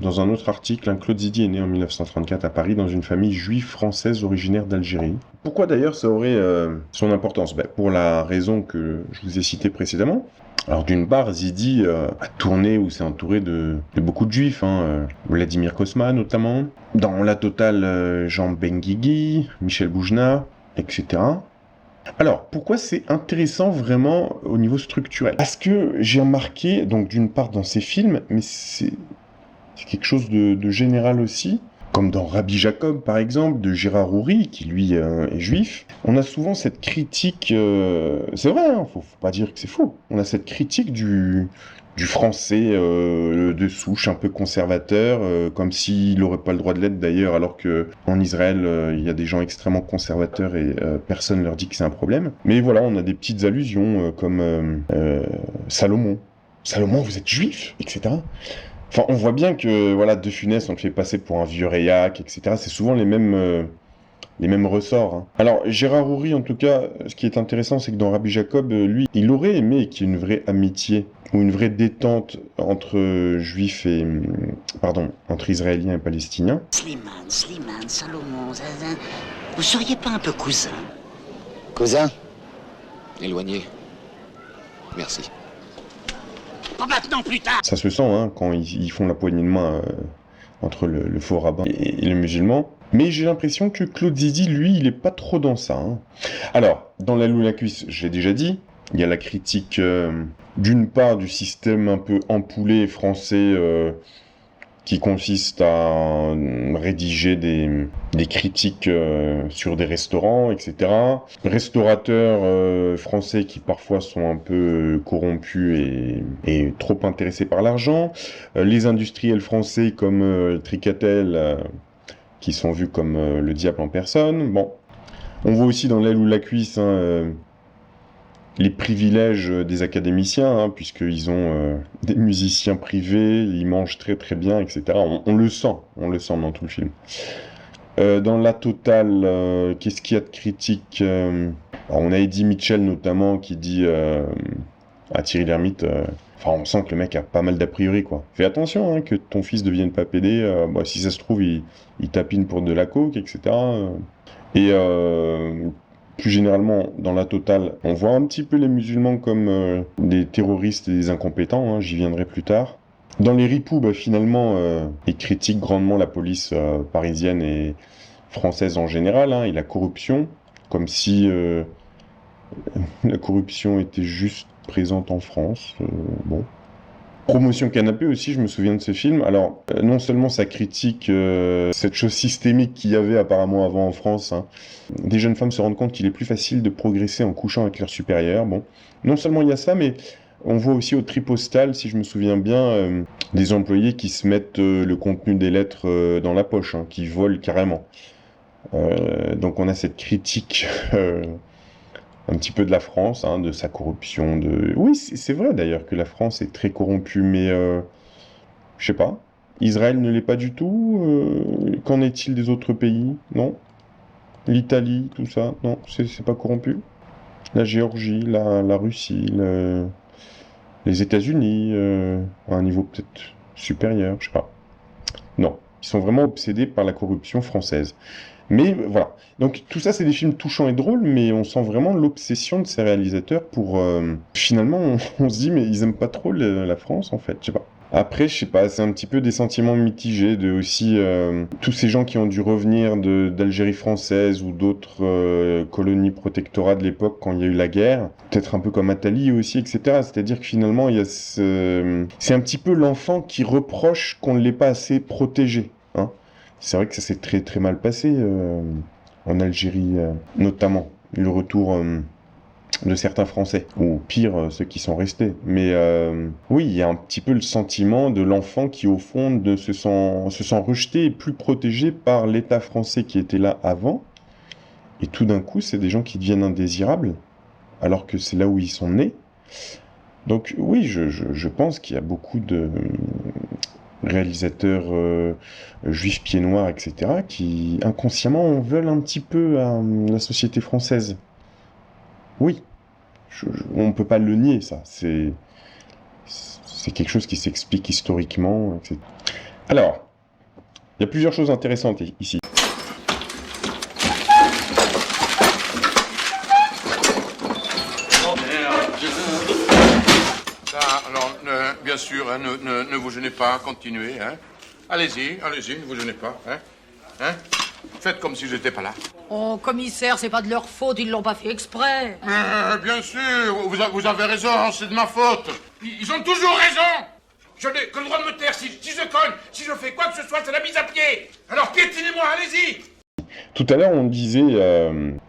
dans un autre article, Claude Zidi est né en 1934 à Paris dans une famille juive française originaire d'Algérie. Pourquoi d'ailleurs ça aurait son importance? Pour la raison que je vous ai citée précédemment. Alors d'une part, Zidi a tourné où c'est entouré de beaucoup de juifs, hein, Vladimir Kosma notamment, dans La Totale, Jean Benguigui, Michel Boujna, etc. Alors, pourquoi c'est intéressant vraiment au niveau structurel? Parce que j'ai remarqué, donc d'une part dans ces films, mais c'est quelque chose de général aussi, comme dans Rabbi Jacob par exemple, de Gérard Houry, qui lui est juif, on a souvent cette critique, c'est vrai, hein, faut pas dire que c'est faux, on a cette critique du français de souche un peu conservateur, comme s'il n'aurait pas le droit de l'être d'ailleurs, alors qu'en Israël, il y a des gens extrêmement conservateurs et personne leur dit que c'est un problème. Mais voilà, on a des petites allusions comme Salomon. Salomon, vous êtes juif, etc. Enfin, on voit bien que, voilà, De Funès, on le fait passer pour un vieux réac, etc. C'est souvent les mêmes ressorts. Hein. Alors, Gérard Houry, en tout cas, ce qui est intéressant, c'est que dans Rabbi Jacob, lui, il aurait aimé qu'il y ait une vraie amitié ou une vraie détente entre juifs et... entre Israéliens et Palestiniens. Slimane, Salomon, vous seriez pas un peu cousin? Cousin? Éloigné. Merci. Pas maintenant, plus tard. Ça se sent, hein, quand ils font la poignée de main entre le faux rabbin et le musulman. Mais j'ai l'impression que Claude Zidi, lui, il est pas trop dans ça. Hein. Alors, dans La Loue la cuisse, je l'ai déjà dit, il y a la critique d'une part du système un peu empoulé français qui consiste à rédiger des critiques sur des restaurants, etc. Restaurateurs français qui parfois sont un peu corrompus et trop intéressés par l'argent. Les industriels français comme Tricatel, qui sont vus comme le diable en personne. Bon, on voit aussi dans l'aile ou la cuisse les privilèges des académiciens, hein, puisqu'ils ont des musiciens privés, ils mangent très très bien, etc. On le sent dans tout le film. Dans La Totale, qu'est-ce qu'il y a de critique alors, on a Eddie Mitchell notamment qui dit à Thierry Lhermitte, on sent que le mec a pas mal d'a priori, quoi. Fais attention, hein, que ton fils devienne pas pédé, si ça se trouve, il tapine pour de la coke, etc. Et plus généralement, dans La Totale, on voit un petit peu les musulmans comme des terroristes et des incompétents, hein, j'y viendrai plus tard. Dans Les Ripoux, finalement, ils critiquent grandement la police parisienne et française en général, hein, et la corruption, comme si la corruption était juste présente en France. Bon. Promotion Canapé aussi, je me souviens de ce film. Alors, non seulement ça critique cette chose systémique qu'il y avait apparemment avant en France, hein. Des jeunes femmes se rendent compte qu'il est plus facile de progresser en couchant avec leurs supérieurs. Bon, non seulement il y a ça, mais on voit aussi au tri postal, si je me souviens bien, des employés qui se mettent le contenu des lettres dans la poche, hein, qui volent carrément. Donc on a cette critique un petit peu de la France, hein, de sa corruption, de... Oui, c'est vrai d'ailleurs que la France est très corrompue, mais je sais pas. Israël ne l'est pas du tout. Qu'en est-il des autres pays? Non. L'Italie, tout ça, non, c'est pas corrompu. La Géorgie, la Russie, les États-Unis, à un niveau peut-être supérieur, je sais pas. Non, ils sont vraiment obsédés par la corruption française. Mais voilà, donc tout ça c'est des films touchants et drôles, mais on sent vraiment l'obsession de ces réalisateurs pour... Finalement, on se dit, mais ils aiment pas trop la France en fait, je sais pas. Après, je sais pas, c'est un petit peu des sentiments mitigés de aussi tous ces gens qui ont dû revenir d'Algérie française ou d'autres colonies protectorats de l'époque quand il y a eu la guerre. Peut-être un peu comme Attali aussi, etc. C'est-à-dire que finalement, il y a c'est un petit peu l'enfant qui reproche qu'on ne l'ait pas assez protégé. Hein. C'est vrai que ça s'est très très mal passé en Algérie, notamment. Le retour... de certains Français, ou pire, ceux qui sont restés. Mais oui, il y a un petit peu le sentiment de l'enfant qui, au fond, se sent rejeté et plus protégé par l'État français qui était là avant. Et tout d'un coup, c'est des gens qui deviennent indésirables, alors que c'est là où ils sont nés. Donc oui, je pense qu'il y a beaucoup de réalisateurs juifs pieds noirs, etc., qui inconsciemment veulent un petit peu à la société française. Oui, on ne peut pas le nier, ça. C'est quelque chose qui s'explique historiquement, etc. Alors, il y a plusieurs choses intéressantes ici. Alors, bien sûr, hein, ne vous gênez pas, continuez. Hein. Allez-y, ne vous gênez pas. Hein. Faites comme si j'étais pas là. Oh, commissaire, c'est pas de leur faute, ils l'ont pas fait exprès. Bien sûr, vous avez raison, c'est de ma faute. Ils ont toujours raison. Je n'ai que le droit de me taire. Si je cogne, si je fais quoi que ce soit, c'est la mise à pied. Alors piétinez-moi, allez-y. Tout à l'heure, on disait,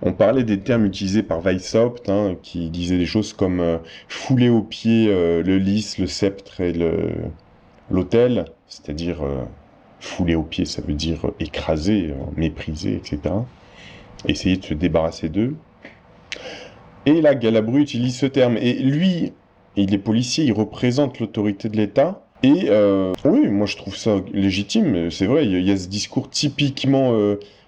on parlait des termes utilisés par Weishaupt, hein, qui disait des choses comme fouler aux pieds le lys, le sceptre et l'autel, c'est-à-dire fouler aux pieds, ça veut dire écraser, mépriser, etc. Essayer de se débarrasser d'eux. Et là, Galabru utilise ce terme. Et lui, il est policier, il représente l'autorité de l'État. Et oui, moi je trouve ça légitime. C'est vrai, il y a ce discours typiquement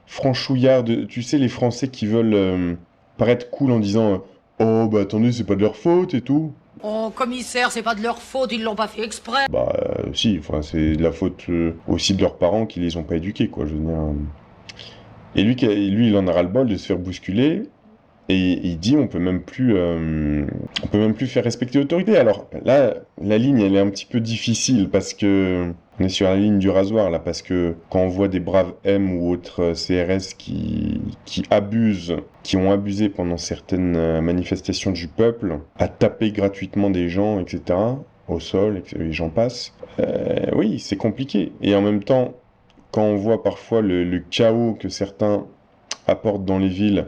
franchouillard de, tu sais, les Français qui veulent paraître cool en disant oh, bah attendez, c'est pas de leur faute et tout. Oh, commissaire, c'est pas de leur faute, ils l'ont pas fait exprès. Bah, si, enfin, c'est de la faute aussi de leurs parents qui les ont pas éduqués, quoi, je veux dire. Et lui, il en a ras-le-bol de se faire bousculer, et il dit on peut même plus faire respecter l'autorité. Alors là, la ligne, elle est un petit peu difficile, parce que on est sur la ligne du rasoir, là, parce que quand on voit des braves M ou autres CRS qui abusent, qui ont abusé pendant certaines manifestations du peuple, à taper gratuitement des gens, etc., au sol, et j'en passe, oui, c'est compliqué. Et en même temps, quand on voit parfois le chaos que certains apportent dans les villes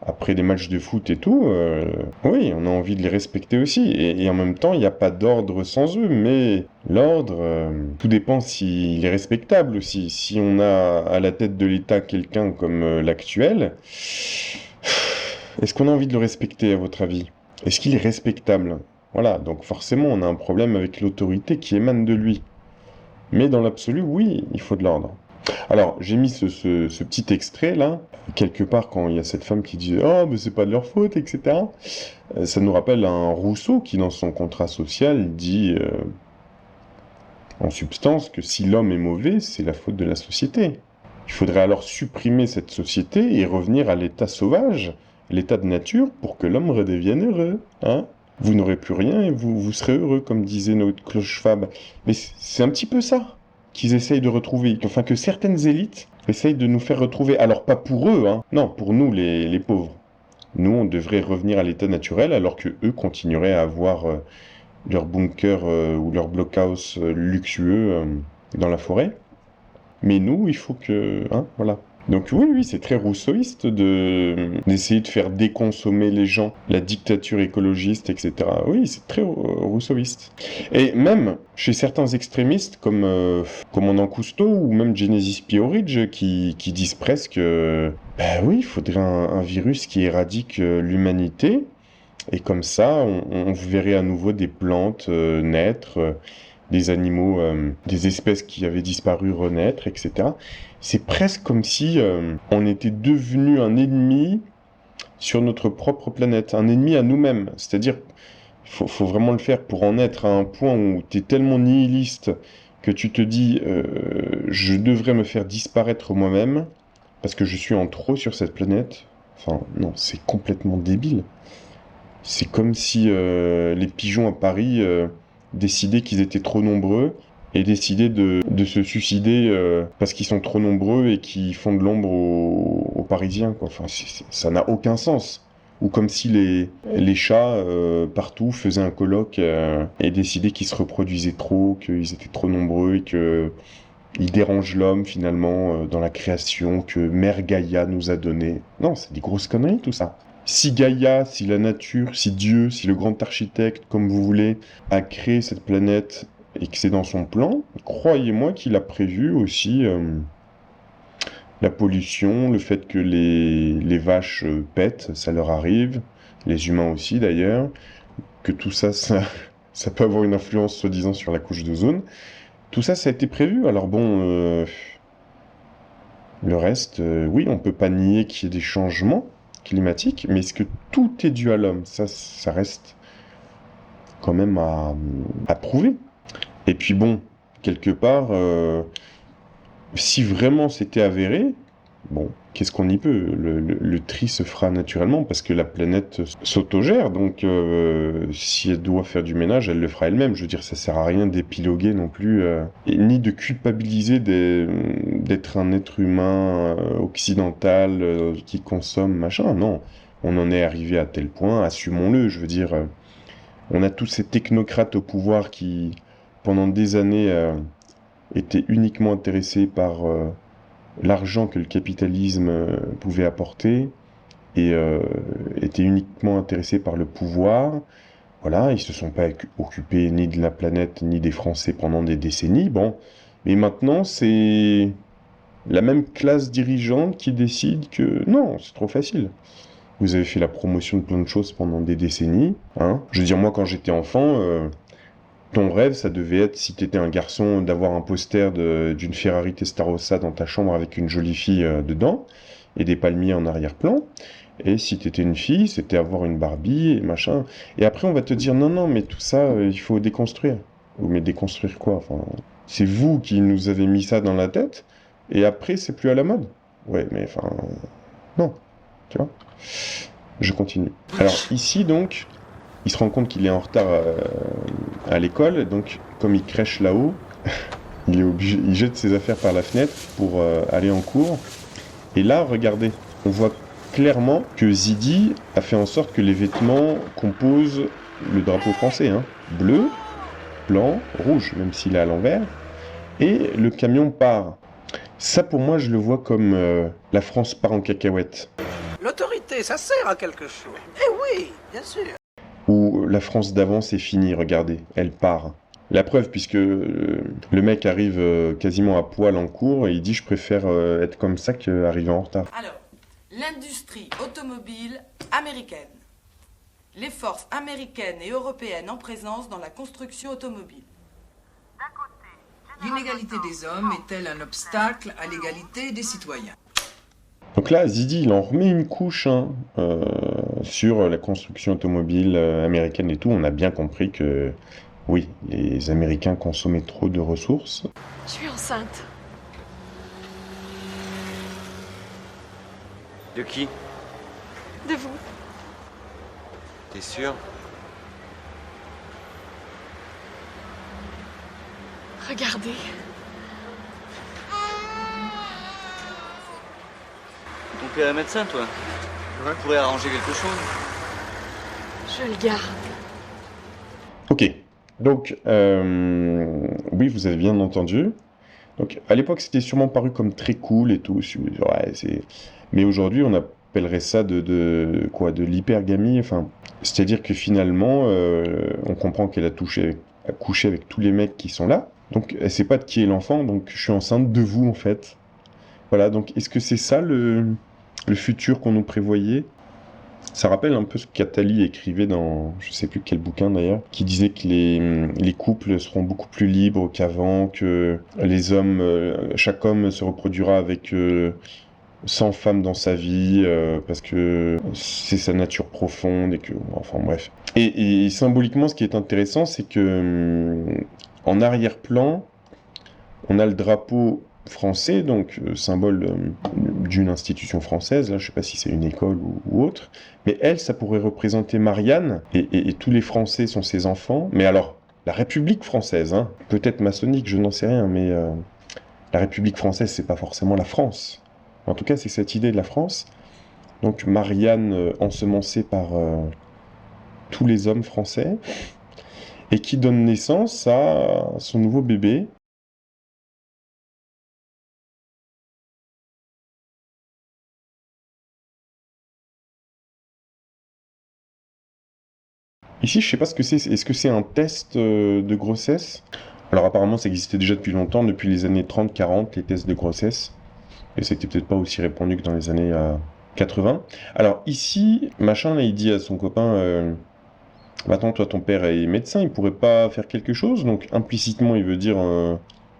après des matchs de foot et tout, oui, on a envie de les respecter aussi. Et en même temps, il n'y a pas d'ordre sans eux. Mais l'ordre, tout dépend s'il est respectable aussi. Si on a à la tête de l'État quelqu'un comme l'actuel, est-ce qu'on a envie de le respecter, à votre avis? Est-ce qu'il est respectable? Voilà, donc forcément, on a un problème avec l'autorité qui émane de lui. Mais dans l'absolu, oui, il faut de l'ordre. Alors, j'ai mis ce petit extrait, là, quelque part, quand il y a cette femme qui dit « Oh, mais c'est pas de leur faute, etc. » Ça nous rappelle un Rousseau qui, dans son contrat social, dit en substance que si l'homme est mauvais, c'est la faute de la société. Il faudrait alors supprimer cette société et revenir à l'état sauvage, l'état de nature, pour que l'homme redevienne heureux, hein. Vous n'aurez plus rien et vous serez heureux, comme disait notre cloche-fab. Mais c'est un petit peu ça qu'ils essayent de retrouver, enfin que certaines élites essayent de nous faire retrouver. Alors pas pour eux, hein. Non, pour nous les pauvres. Nous, on devrait revenir à l'état naturel, alors que eux continueraient à avoir leur bunker ou leur blockhouse luxueux dans la forêt. Mais nous, il faut que... Hein, voilà. Donc oui, c'est très rousseauiste d'essayer de faire déconsommer les gens, la dictature écologiste, etc. Oui, c'est très rousseauiste. Et même chez certains extrémistes, comme Commandant Cousteau ou même Genesis P. Orridge, qui disent presque ben oui, il faudrait un virus qui éradique l'humanité, et comme ça, on verrait à nouveau des plantes naître, des animaux, des espèces qui avaient disparu renaître, etc. C'est presque comme si on était devenu un ennemi sur notre propre planète, un ennemi à nous-mêmes. C'est-à-dire, faut vraiment le faire pour en être à un point où tu es tellement nihiliste que tu te dis je devrais me faire disparaître moi-même parce que je suis en trop sur cette planète. Enfin, non, c'est complètement débile. C'est comme si les pigeons à Paris décidaient qu'ils étaient trop nombreux et décider de se suicider parce qu'ils sont trop nombreux et qu'ils font de l'ombre aux Parisiens, quoi. Enfin, ça n'a aucun sens. Ou comme si les chats partout faisaient un colloque et décidaient qu'ils se reproduisaient trop, qu'ils étaient trop nombreux et qu'ils dérangent l'homme finalement dans la création que Mère Gaïa nous a donnée. Non, c'est des grosses conneries tout ça. Si Gaïa, si la nature, si Dieu, si le grand architecte, comme vous voulez, a créé cette planète et que c'est dans son plan, croyez-moi qu'il a prévu aussi la pollution, le fait que les vaches pètent, ça leur arrive, les humains aussi d'ailleurs, que tout ça, ça peut avoir une influence soi-disant sur la couche d'ozone. Tout ça, ça a été prévu. Alors bon, le reste, oui, on peut pas nier qu'il y ait des changements climatiques, mais est-ce que tout est dû à l'homme? Ça reste quand même à prouver. Et puis bon, quelque part, si vraiment c'était avéré, bon, qu'est-ce qu'on y peut? Le tri se fera naturellement parce que la planète s'autogère, donc si elle doit faire du ménage, elle le fera elle-même. Je veux dire, ça sert à rien d'épiloguer non plus, et ni de culpabiliser d'être un être humain occidental qui consomme, machin. Non, on en est arrivé à tel point, assumons-le. Je veux dire, on a tous ces technocrates au pouvoir qui, pendant des années, étaient uniquement intéressés par l'argent que le capitalisme pouvait apporter et étaient uniquement intéressés par le pouvoir. Voilà, ils se sont pas occupés ni de la planète ni des Français pendant des décennies. Bon, mais maintenant c'est la même classe dirigeante qui décide que non, c'est trop facile. Vous avez fait la promotion de plein de choses pendant des décennies, hein. Je veux dire, moi quand j'étais enfant, ton rêve, ça devait être, si t'étais un garçon, d'avoir un poster d'une Ferrari Testarossa dans ta chambre avec une jolie fille dedans, et des palmiers en arrière-plan. Et si t'étais une fille, c'était avoir une Barbie, et machin. Et après, on va te dire, non, mais tout ça, il faut déconstruire. Mais déconstruire quoi? Enfin, c'est vous qui nous avez mis ça dans la tête, et après, c'est plus à la mode. Ouais, mais enfin... Non. Tu vois? Je continue. Alors, ici, donc... Il se rend compte qu'il est en retard à l'école, donc comme il crèche là-haut, il jette ses affaires par la fenêtre pour aller en cours. Et là, regardez, on voit clairement que Zidi a fait en sorte que les vêtements composent le drapeau français, hein. Bleu, blanc, rouge, même s'il est à l'envers, et le camion part. Ça, pour moi, je le vois comme la France part en cacahuète. L'autorité, ça sert à quelque chose. Eh oui, bien sûr. Ou la France d'avant, c'est fini, regardez, elle part. La preuve, puisque le mec arrive quasiment à poil en cours, et il dit « je préfère être comme ça qu'arriver en retard ». Alors, l'industrie automobile américaine. Les forces américaines et européennes en présence dans la construction automobile. L'inégalité des hommes est-elle un obstacle à l'égalité des citoyens? Donc là, Zidi, il en remet une couche sur la construction automobile américaine et tout. On a bien compris que, oui, les Américains consommaient trop de ressources. Je suis enceinte. De qui? De vous. T'es sûr? Regardez. Ton père est médecin, toi? Ouais. Tu pourrais arranger quelque chose? Je le garde. Ok, donc, oui, vous avez bien entendu. Donc, à l'époque, c'était sûrement paru comme très cool et tout. Ouais, mais aujourd'hui, on appellerait ça de l'hypergamie. Enfin, c'est-à-dire que finalement, on comprend qu'elle a couché avec tous les mecs qui sont là. Donc, elle sait pas de qui est l'enfant, donc je suis enceinte de vous, en fait. Voilà, donc est-ce que c'est ça le futur qu'on nous prévoyait? Ça rappelle un peu ce qu'Attali écrivait dans, je sais plus quel bouquin d'ailleurs, qui disait que les couples seront beaucoup plus libres qu'avant, que les hommes, chaque homme se reproduira avec 100 femmes dans sa vie, parce que c'est sa nature profonde, et que, enfin bref. Et symboliquement, ce qui est intéressant, c'est que en arrière-plan, on a le drapeau français, donc symbole d'une institution française, là je sais pas si c'est une école ou autre, mais elle, ça pourrait représenter Marianne, et tous les Français sont ses enfants, mais alors, la République française, hein, peut-être maçonnique, je n'en sais rien, mais la République française, c'est pas forcément la France. En tout cas, c'est cette idée de la France. Donc Marianne ensemencée par tous les hommes français, et qui donne naissance à son nouveau bébé. Ici, je sais pas ce que c'est. Est-ce que c'est un test de grossesse? Alors apparemment, ça existait déjà depuis longtemps, depuis les années 30-40, les tests de grossesse. Et c'était peut-être pas aussi répandu que dans les années 80. Alors ici, machin, là, il dit à son copain... Attends, toi, ton père est médecin, il pourrait pas faire quelque chose? Donc, implicitement, il veut dire,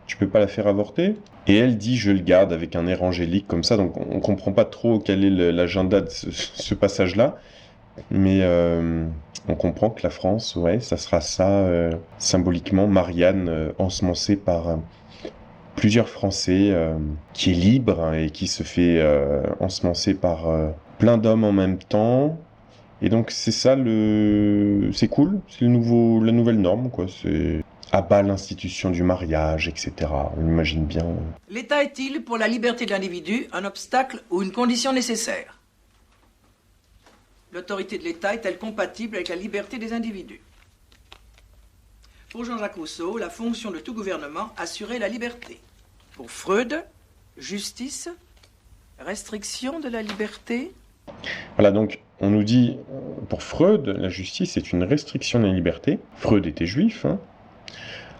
tu peux pas la faire avorter? Et elle dit, je le garde, avec un air angélique, comme ça. Donc, on comprend pas trop quel est l'agenda de ce passage-là. Mais on comprend que la France, ouais, ça sera ça, symboliquement, Marianne, ensemencée par plusieurs Français, qui est libre, hein, et qui se fait ensemencer par plein d'hommes en même temps. Et donc c'est ça c'est cool, c'est la nouvelle norme, quoi. C'est abat l'institution du mariage, etc. On imagine bien. L'État est-il, pour la liberté de l'individu, un obstacle ou une condition nécessaire? L'autorité de l'État est-elle compatible avec la liberté des individus? Pour Jean-Jacques Rousseau, la fonction de tout gouvernement assurait la liberté. Pour Freud, justice, restriction de la liberté. Voilà, donc on nous dit, pour Freud, la justice est une restriction de la liberté. Freud était juif, hein.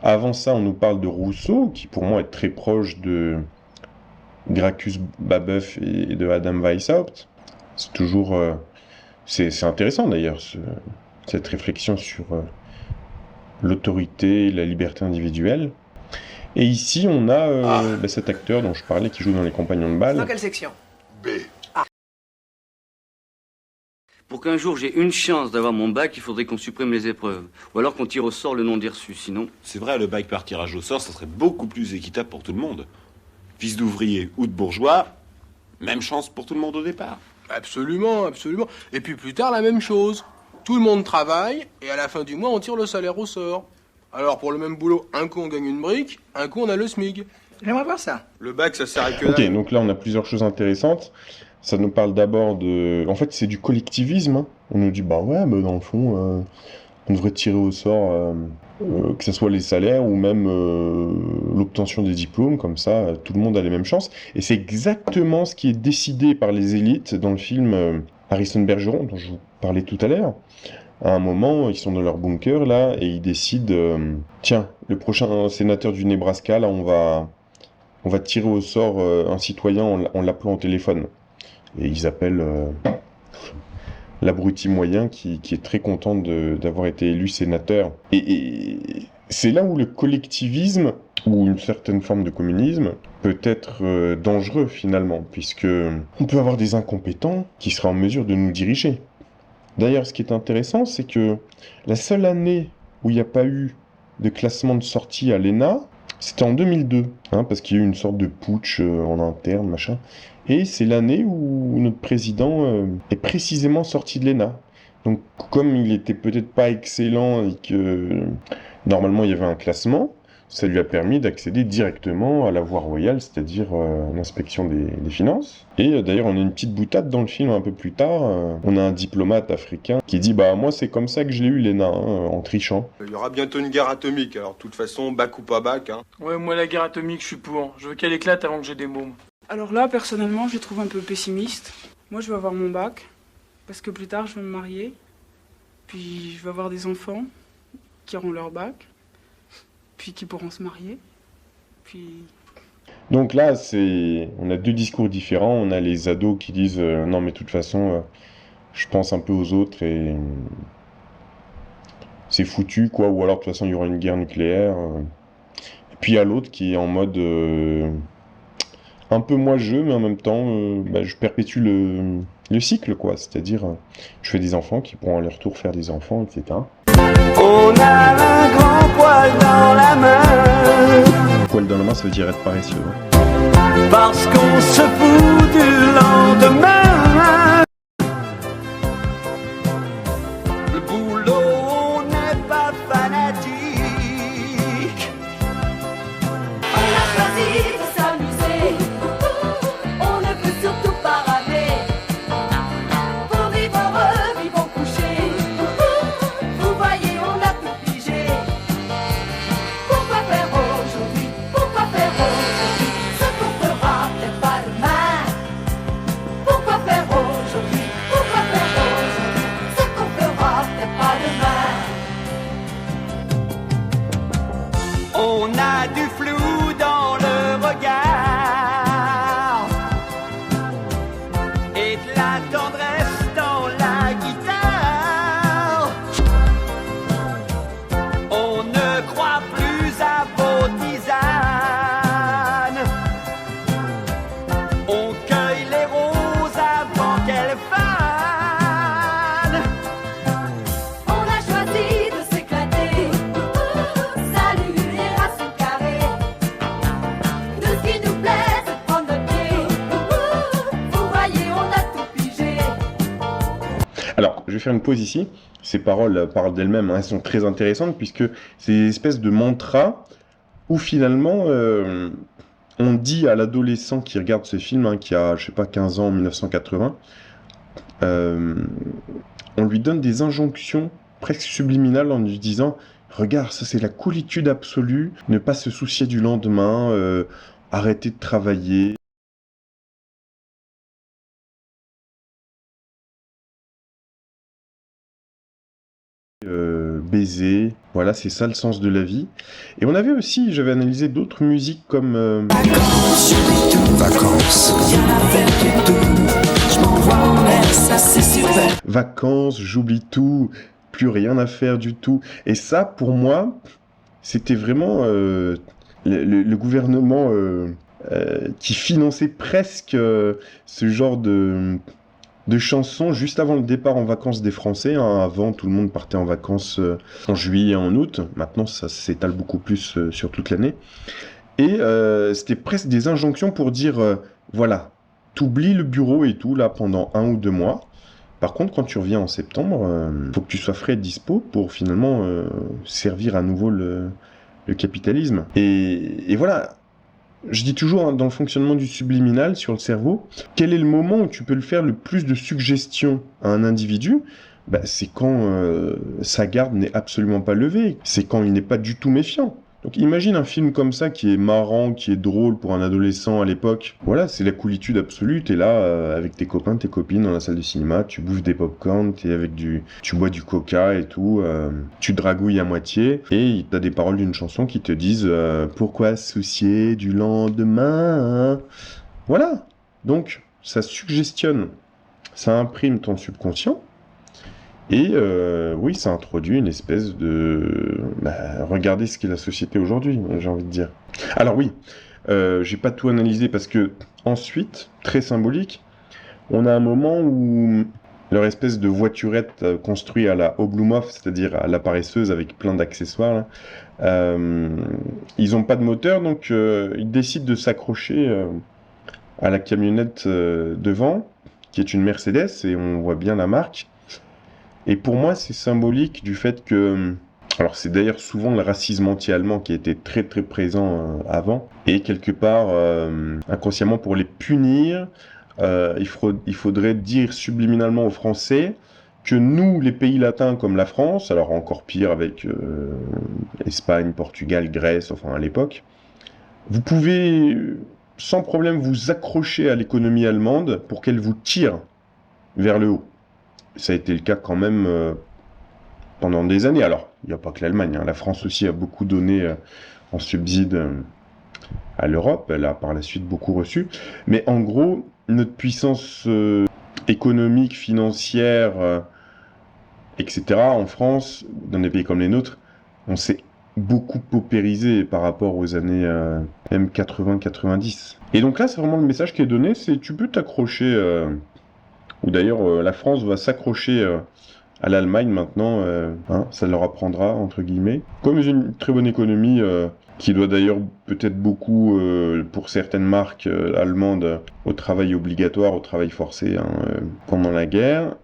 Avant ça, on nous parle de Rousseau, qui pour moi est très proche de Gracchus Babeuf et de Adam Weishaupt. C'est toujours... c'est intéressant d'ailleurs, cette réflexion sur l'autorité, la liberté individuelle. Et ici, on a cet acteur dont je parlais, qui joue dans Les Compagnons de Bâle. Dans quelle section? B. Pour qu'un jour j'ai une chance d'avoir mon bac, il faudrait qu'on supprime les épreuves. Ou alors qu'on tire au sort le nom des reçus, sinon... C'est vrai, le bac par tirage au sort, ça serait beaucoup plus équitable pour tout le monde. Fils d'ouvrier ou de bourgeois, même chance pour tout le monde au départ. Absolument, absolument. Et puis plus tard, la même chose. Tout le monde travaille, et à la fin du mois, on tire le salaire au sort. Alors, pour le même boulot, un coup on gagne une brique, un coup on a le SMIG. J'aimerais voir ça. Le bac, ça sert à que... Ok, donc là, on a plusieurs choses intéressantes. Ça nous parle d'abord de... En fait, c'est du collectivisme, hein. On nous dit, bah ouais, bah dans le fond, on devrait tirer au sort, que ce soit les salaires ou même l'obtention des diplômes, comme ça, tout le monde a les mêmes chances. Et c'est exactement ce qui est décidé par les élites dans le film Harrison Bergeron, dont je vous parlais tout à l'heure. À un moment, ils sont dans leur bunker, là, et ils décident, tiens, le prochain sénateur du Nebraska, là, on va tirer au sort un citoyen en l'appelant au téléphone. Et ils appellent l'abruti moyen qui est très content d'avoir été élu sénateur. Et c'est là où le collectivisme, ou une certaine forme de communisme, peut être dangereux finalement, puisque on peut avoir des incompétents qui seraient en mesure de nous diriger. D'ailleurs, ce qui est intéressant, c'est que la seule année où il n'y a pas eu de classement de sortie à l'ENA, c'était en 2002, parce qu'il y a eu une sorte de putsch en interne, machin. Et c'est l'année où notre président est précisément sorti de l'ENA. Donc, comme il était peut-être pas excellent et que normalement il y avait un classement, ça lui a permis d'accéder directement à la voie royale, c'est-à-dire l'inspection des finances. Et d'ailleurs, on a une petite boutade dans le film un peu plus tard. On a un diplomate africain qui dit « Bah moi, c'est comme ça que je l'ai eu, l'ENA, en trichant. » Il y aura bientôt une guerre atomique, alors de toute façon, bac ou pas bac. Ouais, moi la guerre atomique, je suis pour. Je veux qu'elle éclate avant que j'ai des mômes. Alors là, personnellement, je les trouve un peu pessimiste. Moi, je veux avoir mon bac, parce que plus tard, je vais me marier. Puis, je vais avoir des enfants qui auront leur bac, puis qui pourront se marier. Puis... Donc là, on a deux discours différents. On a les ados qui disent non, mais de toute façon, je pense un peu aux autres et c'est foutu, quoi. Ou alors, de toute façon, il y aura une guerre nucléaire. Et puis, il y a l'autre qui est en mode un peu moi jeu, mais en même temps, je perpétue le cycle, quoi. C'est-à-dire, je fais des enfants qui pourront à leur tour faire des enfants, etc. On a un grand poil dans la main. Poil dans la main, ça veut dire être paresseux. Parce qu'on se fout du lendemain. Le boulot n'est pas fanatique. On a choisi de s'amuser. On ne peut surtout pas ramer. Pour vivre heureux, vivons couchés. Vous voyez, on a tout pigé. Pourquoi faire aujourd'hui? Pourquoi faire aujourd'hui ce qu'on fera peut-être pas demain? Pourquoi faire aujourd'hui? Pourquoi faire aujourd'hui ce qu'on fera peut-être pas demain? On a du flou dans le regard et de la tendresse dans la guitare. On ne croit plus à vos tisanes. On cueille les roses avant qu'elles fanent. On a choisi de s'éclater. Salut les racines carrées. De ce qui nous plaît, c'est de prendre notre pied. Vous voyez, on a tout pigé. Alors, je vais faire une pause ici. Ces paroles parlent d'elles-mêmes, elles sont très intéressantes puisque c'est une espèce de mantra où finalement on dit à l'adolescent qui regarde ce film, qui a, je sais pas, 15 ans en 1980, on lui donne des injonctions presque subliminales en lui disant « Regarde, ça c'est la coolitude absolue, ne pas se soucier du lendemain, arrêter de travailler. » Baiser, voilà, c'est ça le sens de la vie. Et on avait aussi, j'avais analysé d'autres musiques comme Vacances, j'oublie tout, plus rien à faire du tout. Et ça, pour moi, c'était vraiment le gouvernement qui finançait presque ce genre de chansons juste avant le départ en vacances des Français. Avant, tout le monde partait en vacances en juillet et en août. Maintenant, ça s'étale beaucoup plus sur toute l'année. Et c'était presque des injonctions pour dire, voilà, t'oublies le bureau et tout, là, pendant 1 ou 2 mois. Par contre, quand tu reviens en septembre, faut que tu sois frais et dispo pour finalement servir à nouveau le capitalisme. Et voilà. Je dis toujours, dans le fonctionnement du subliminal sur le cerveau, quel est le moment où tu peux le faire le plus de suggestions à un individu c'est quand sa garde n'est absolument pas levée, c'est quand il n'est pas du tout méfiant. Donc imagine un film comme ça qui est marrant, qui est drôle pour un adolescent à l'époque. Voilà, c'est la coolitude absolue. T'es là avec tes copains, tes copines dans la salle de cinéma, tu bouffes des pop-corn, tu bois du coca et tout, tu dragouilles à moitié et t'as des paroles d'une chanson qui te disent pourquoi se soucier du lendemain. Voilà. Donc ça suggestionne, ça imprime ton subconscient. Et oui, ça introduit une espèce de... regardez ce qu'est la société aujourd'hui, j'ai envie de dire. Alors oui, j'ai pas tout analysé parce que ensuite, très symbolique, on a un moment où leur espèce de voiturette construite à la Oblomov, c'est-à-dire à la paresseuse avec plein d'accessoires, ils ont pas de moteur, donc ils décident de s'accrocher à la camionnette devant, qui est une Mercedes, et on voit bien la marque. Et pour moi, c'est symbolique du fait que... Alors, c'est d'ailleurs souvent le racisme anti-allemand qui était très très présent avant. Et quelque part, inconsciemment, pour les punir, il faudrait dire subliminalement aux Français que nous, les pays latins comme la France, alors encore pire avec Espagne, Portugal, Grèce, enfin à l'époque, vous pouvez sans problème vous accrocher à l'économie allemande pour qu'elle vous tire vers le haut. Ça a été le cas quand même pendant des années. Alors, il n'y a pas que l'Allemagne, hein. La France aussi a beaucoup donné en subside à l'Europe. Elle a par la suite beaucoup reçu. Mais en gros, notre puissance économique, financière, etc., en France, dans des pays comme les nôtres, on s'est beaucoup paupérisé par rapport aux années même 80-90. Et donc là, c'est vraiment le message qui est donné, c'est tu peux t'accrocher... ou d'ailleurs la France va s'accrocher à l'Allemagne maintenant, ça leur apprendra, entre guillemets. Comme une très bonne économie, qui doit d'ailleurs peut-être beaucoup, pour certaines marques allemandes, au travail obligatoire, au travail forcé pendant la guerre,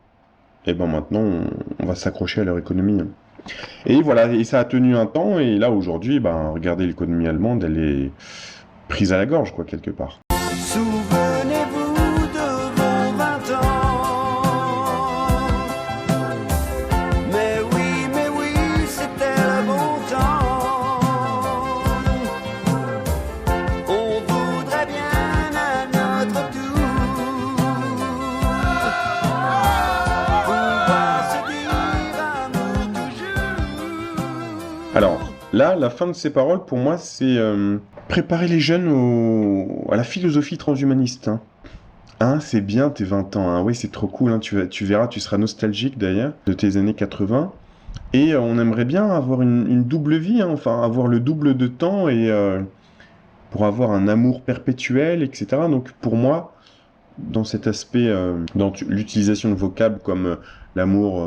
et ben maintenant on va s'accrocher à leur économie. Et voilà, et ça a tenu un temps, et là aujourd'hui, regardez l'économie allemande, elle est prise à la gorge, quoi, quelque part. Souvenez-vous de vos 20 ans. Mais oui, c'était le bon temps. On voudrait bien à notre tour pouvoir se dire amour toujours. Alors, là, la fin de ces paroles, pour moi, c'est préparer les jeunes à la philosophie transhumaniste. C'est bien tes 20 ans. Oui, c'est trop cool. Tu verras, tu seras nostalgique d'ailleurs de tes années 80. Et on aimerait bien avoir une double vie, enfin avoir le double de temps et pour avoir un amour perpétuel, etc. Donc pour moi, dans cet aspect, dans l'utilisation de vocables comme l'amour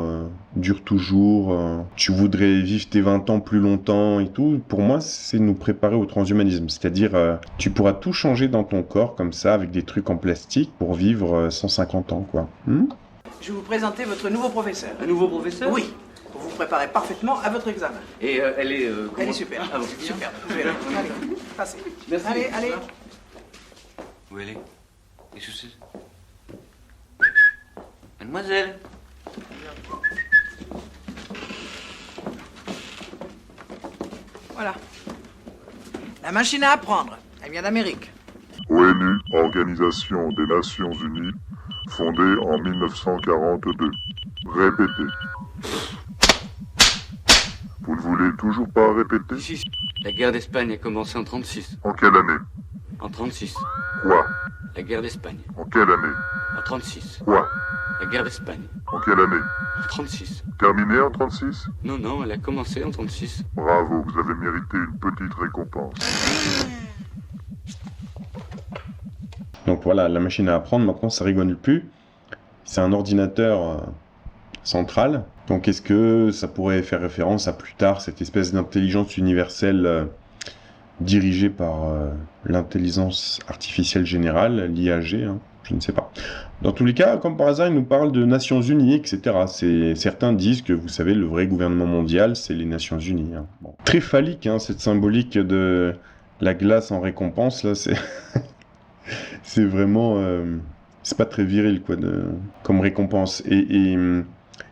dure toujours, tu voudrais vivre tes 20 ans plus longtemps et tout, pour moi, c'est nous préparer au transhumanisme. C'est-à-dire, tu pourras tout changer dans ton corps comme ça, avec des trucs en plastique, pour vivre 150 ans, quoi. Je vais vous présenter votre nouveau professeur. Un nouveau professeur? Oui, pour vous préparer parfaitement à votre examen. Et elle est... Elle est super. Ah bon. Super. Vous allez, passez. Merci. Allez. Où elle est? Et sous Mademoiselle. Voilà. La machine à apprendre, elle vient d'Amérique. ONU, Organisation des Nations Unies, fondée en 1942. Répétez. Vous ne voulez toujours pas répéter? Si. La guerre d'Espagne a commencé en 36. En quelle année? En 36. Quoi? La guerre d'Espagne. En quelle année? En 36. Quoi? La guerre d'Espagne. En quelle année? En 36. Terminée en 36? Non, elle a commencé en 36. Bravo, vous avez mérité une petite récompense. Donc voilà, la machine à apprendre, maintenant, ça rigole plus. C'est un ordinateur central. Donc est-ce que ça pourrait faire référence à plus tard, cette espèce d'intelligence universelle dirigée par l'intelligence artificielle générale, l'IAG, je ne sais pas. Dans tous les cas, comme par hasard, il nous parle de Nations Unies, etc. Certains disent que, vous savez, le vrai gouvernement mondial, c'est les Nations Unies. Bon. Très phallique, cette symbolique de la glace en récompense, là, c'est... c'est vraiment... c'est pas très viril, quoi, comme récompense. Et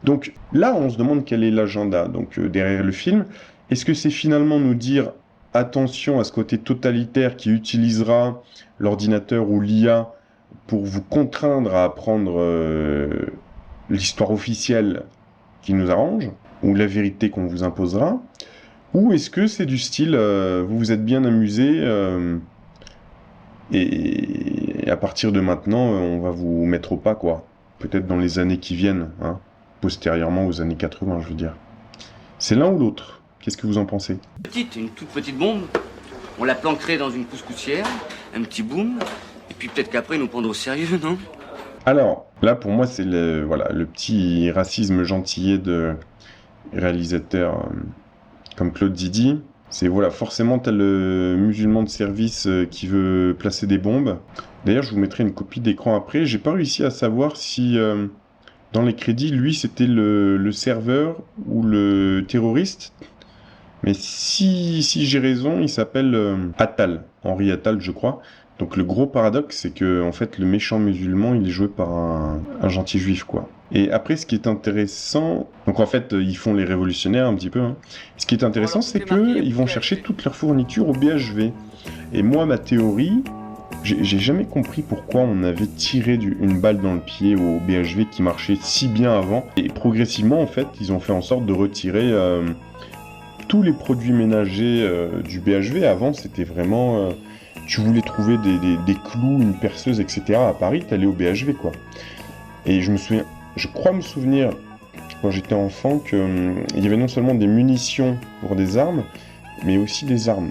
Donc là, on se demande quel est l'agenda derrière le film. Est-ce que c'est finalement nous dire attention à ce côté totalitaire qui utilisera l'ordinateur ou l'IA pour vous contraindre à apprendre l'histoire officielle qui nous arrange, ou la vérité qu'on vous imposera, ou est-ce que c'est du style vous vous êtes bien amusé et à partir de maintenant on va vous mettre au pas, quoi. Peut-être dans les années qui viennent, hein, postérieurement aux années 80, je veux dire. C'est l'un ou l'autre. Qu'est-ce que vous en pensez? Une toute petite bombe. On la planquerait dans une couscoussière, un petit boom, et puis peut-être qu'après ils nous prendront au sérieux, non? Alors, là pour moi c'est le petit racisme gentillet de réalisateurs comme Claude Zidi. C'est forcément t'as le musulman de service qui veut placer des bombes. D'ailleurs, je vous mettrai une copie d'écran après. J'ai pas réussi à savoir si dans les crédits, lui c'était le serveur ou le terroriste. Mais si j'ai raison, il s'appelle Attal, Henri Attal, je crois. Donc le gros paradoxe, c'est que en fait le méchant musulman, il est joué par un gentil juif, quoi. Et après, ce qui est intéressant, donc en fait, ils font les révolutionnaires un petit peu. Hein. Ce qui est intéressant, c'est que ils vont chercher toute leur fourniture au BHV. Et moi, ma théorie, j'ai jamais compris pourquoi on avait tiré une balle dans le pied au BHV qui marchait si bien avant. Et progressivement, en fait, ils ont fait en sorte de retirer tous les produits ménagers du BHV. Avant, c'était vraiment... tu voulais trouver des clous, une perceuse, etc. à Paris, t'allais au BHV, quoi. Et je crois me souvenir, quand j'étais enfant, qu'il y avait non seulement des munitions pour des armes, mais aussi des armes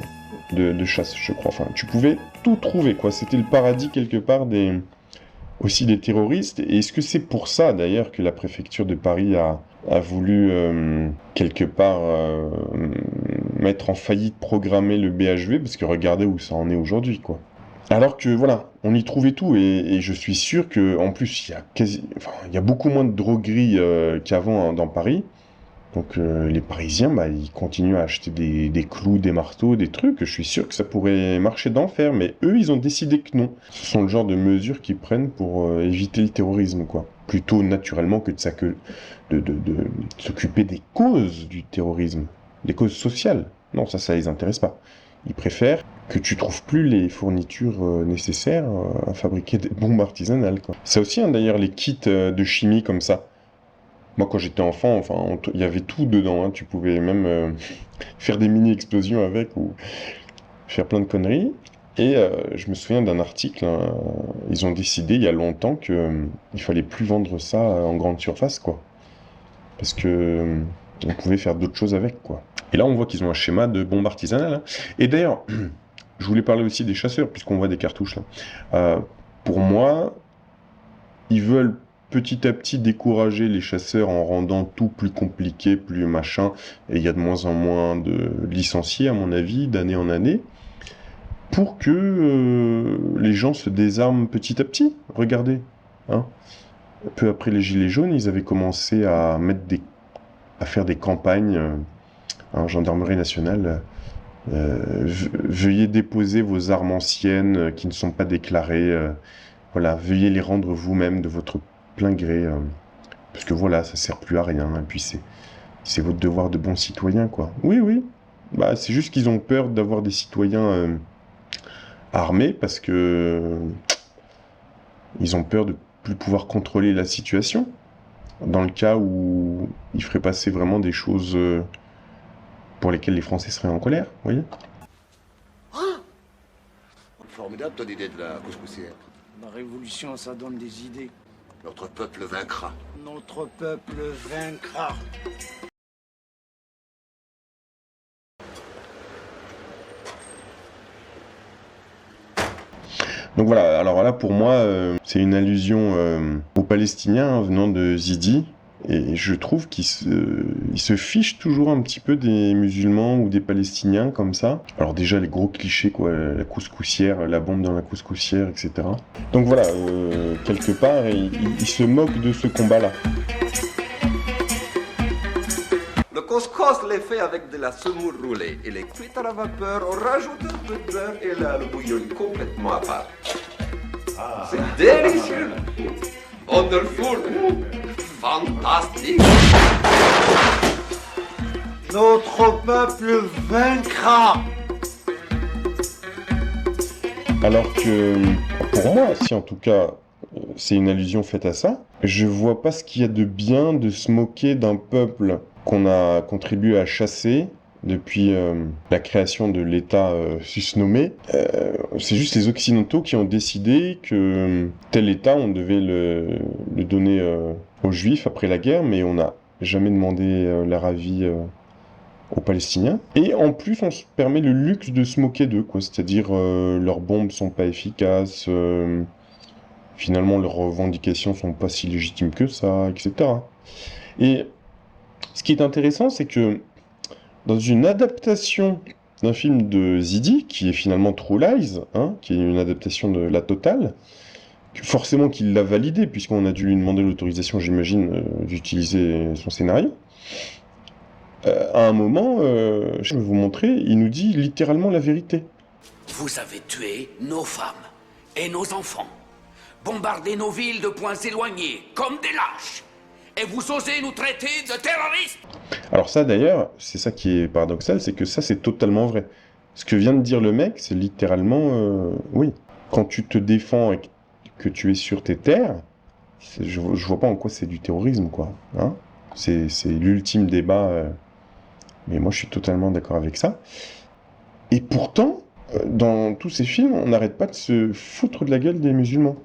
de chasse, je crois. Enfin, tu pouvais tout trouver, quoi. C'était le paradis, quelque part, aussi des terroristes. Et est-ce que c'est pour ça, d'ailleurs, que la préfecture de Paris a voulu, quelque part, mettre en faillite programmée le BHV, parce que regardez où ça en est aujourd'hui, quoi. Alors que, voilà, on y trouvait tout, et je suis sûr qu'en plus, il y a beaucoup moins de drogueries qu'avant dans Paris. Donc les Parisiens, ils continuent à acheter des clous, des marteaux, des trucs. Je suis sûr que ça pourrait marcher d'enfer, mais eux, ils ont décidé que non. Ce sont le genre de mesures qu'ils prennent pour éviter le terrorisme, quoi. Plutôt naturellement que de s'occuper des causes du terrorisme, des causes sociales. Non, ça les intéresse pas. Ils préfèrent que tu trouves plus les fournitures nécessaires à fabriquer des bombes artisanales, quoi. C'est aussi, d'ailleurs, les kits de chimie comme ça. Moi, quand j'étais enfant, il y avait tout dedans. Hein. Tu pouvais même faire des mini-explosions avec ou faire plein de conneries. Et je me souviens d'un article. Hein, ils ont décidé il y a longtemps qu'il fallait plus vendre ça en grande surface, quoi. Parce que on pouvait faire d'autres choses avec, quoi. Et là, on voit qu'ils ont un schéma de bombe artisanale. Hein. Et d'ailleurs, je voulais parler aussi des chasseurs, puisqu'on voit des cartouches là. Pour moi, ils veulent petit à petit décourager les chasseurs en rendant tout plus compliqué, plus machin, et il y a de moins en moins de licenciés, à mon avis, d'année en année, pour que les gens se désarment petit à petit. Regardez, hein. Peu après les Gilets jaunes, ils avaient commencé à faire des campagnes, gendarmerie nationale, veuillez déposer vos armes anciennes qui ne sont pas déclarées, voilà, veuillez les rendre vous-même de votre plein gré, parce que voilà, ça sert plus à rien, et puis c'est votre devoir de bon citoyen, quoi. Oui, c'est juste qu'ils ont peur d'avoir des citoyens armés, parce que ils ont peur de plus pouvoir contrôler la situation, dans le cas où ils feraient passer vraiment des choses pour lesquelles les Français seraient en colère, vous voyez. Formidable ton idée de la couscoussière. La révolution, ça donne des idées. Notre peuple vaincra. Notre peuple vaincra. Donc voilà, alors là pour moi, c'est une allusion aux Palestiniens venant de Zidi, et je trouve qu'il se fiche toujours un petit peu des musulmans ou des Palestiniens comme ça. Alors déjà les gros clichés, quoi, la couscoussière, la bombe dans la couscoussière, etc. Donc voilà, quelque part, il se moque de ce combat-là. Le couscous l'est fait avec de la semoule roulée. Il est cuit à la vapeur, on rajoute un peu de beurre et là le bouillon est complètement à part. C'est délicieux. Wonderful. fantastique. Notre peuple vaincra. Alors que, pour moi, si en tout cas c'est une allusion faite à ça, je vois pas ce qu'il y a de bien de se moquer d'un peuple qu'on a contribué à chasser depuis la création de l'État susnommé. C'est juste les Occidentaux qui ont décidé que tel État, on devait le donner aux Juifs après la guerre, mais on n'a jamais demandé leur avis aux Palestiniens. Et en plus, on se permet le luxe de se moquer d'eux, quoi. C'est-à-dire, leurs bombes sont pas efficaces, finalement, leurs revendications sont pas si légitimes que ça, etc. Et ce qui est intéressant, c'est que dans une adaptation d'un film de Zidi, qui est finalement True Lies, hein, qui est une adaptation de La Totale, forcément qu'il l'a validé, puisqu'on a dû lui demander l'autorisation, j'imagine, d'utiliser son scénario. À un moment, je vais vous montrer, il nous dit littéralement la vérité. Vous avez tué nos femmes et nos enfants, bombardé nos villes de points éloignés, comme des lâches, et vous osez nous traiter de terroristes. Alors ça d'ailleurs, c'est ça qui est paradoxal, c'est que ça c'est totalement vrai. Ce que vient de dire le mec, c'est littéralement, oui. Quand tu te défends et que tu es sur tes terres, je vois pas en quoi c'est du terrorisme, quoi. Hein, c'est l'ultime débat, mais moi je suis totalement d'accord avec ça. Et pourtant, dans tous ces films, on n'arrête pas de se foutre de la gueule des musulmans.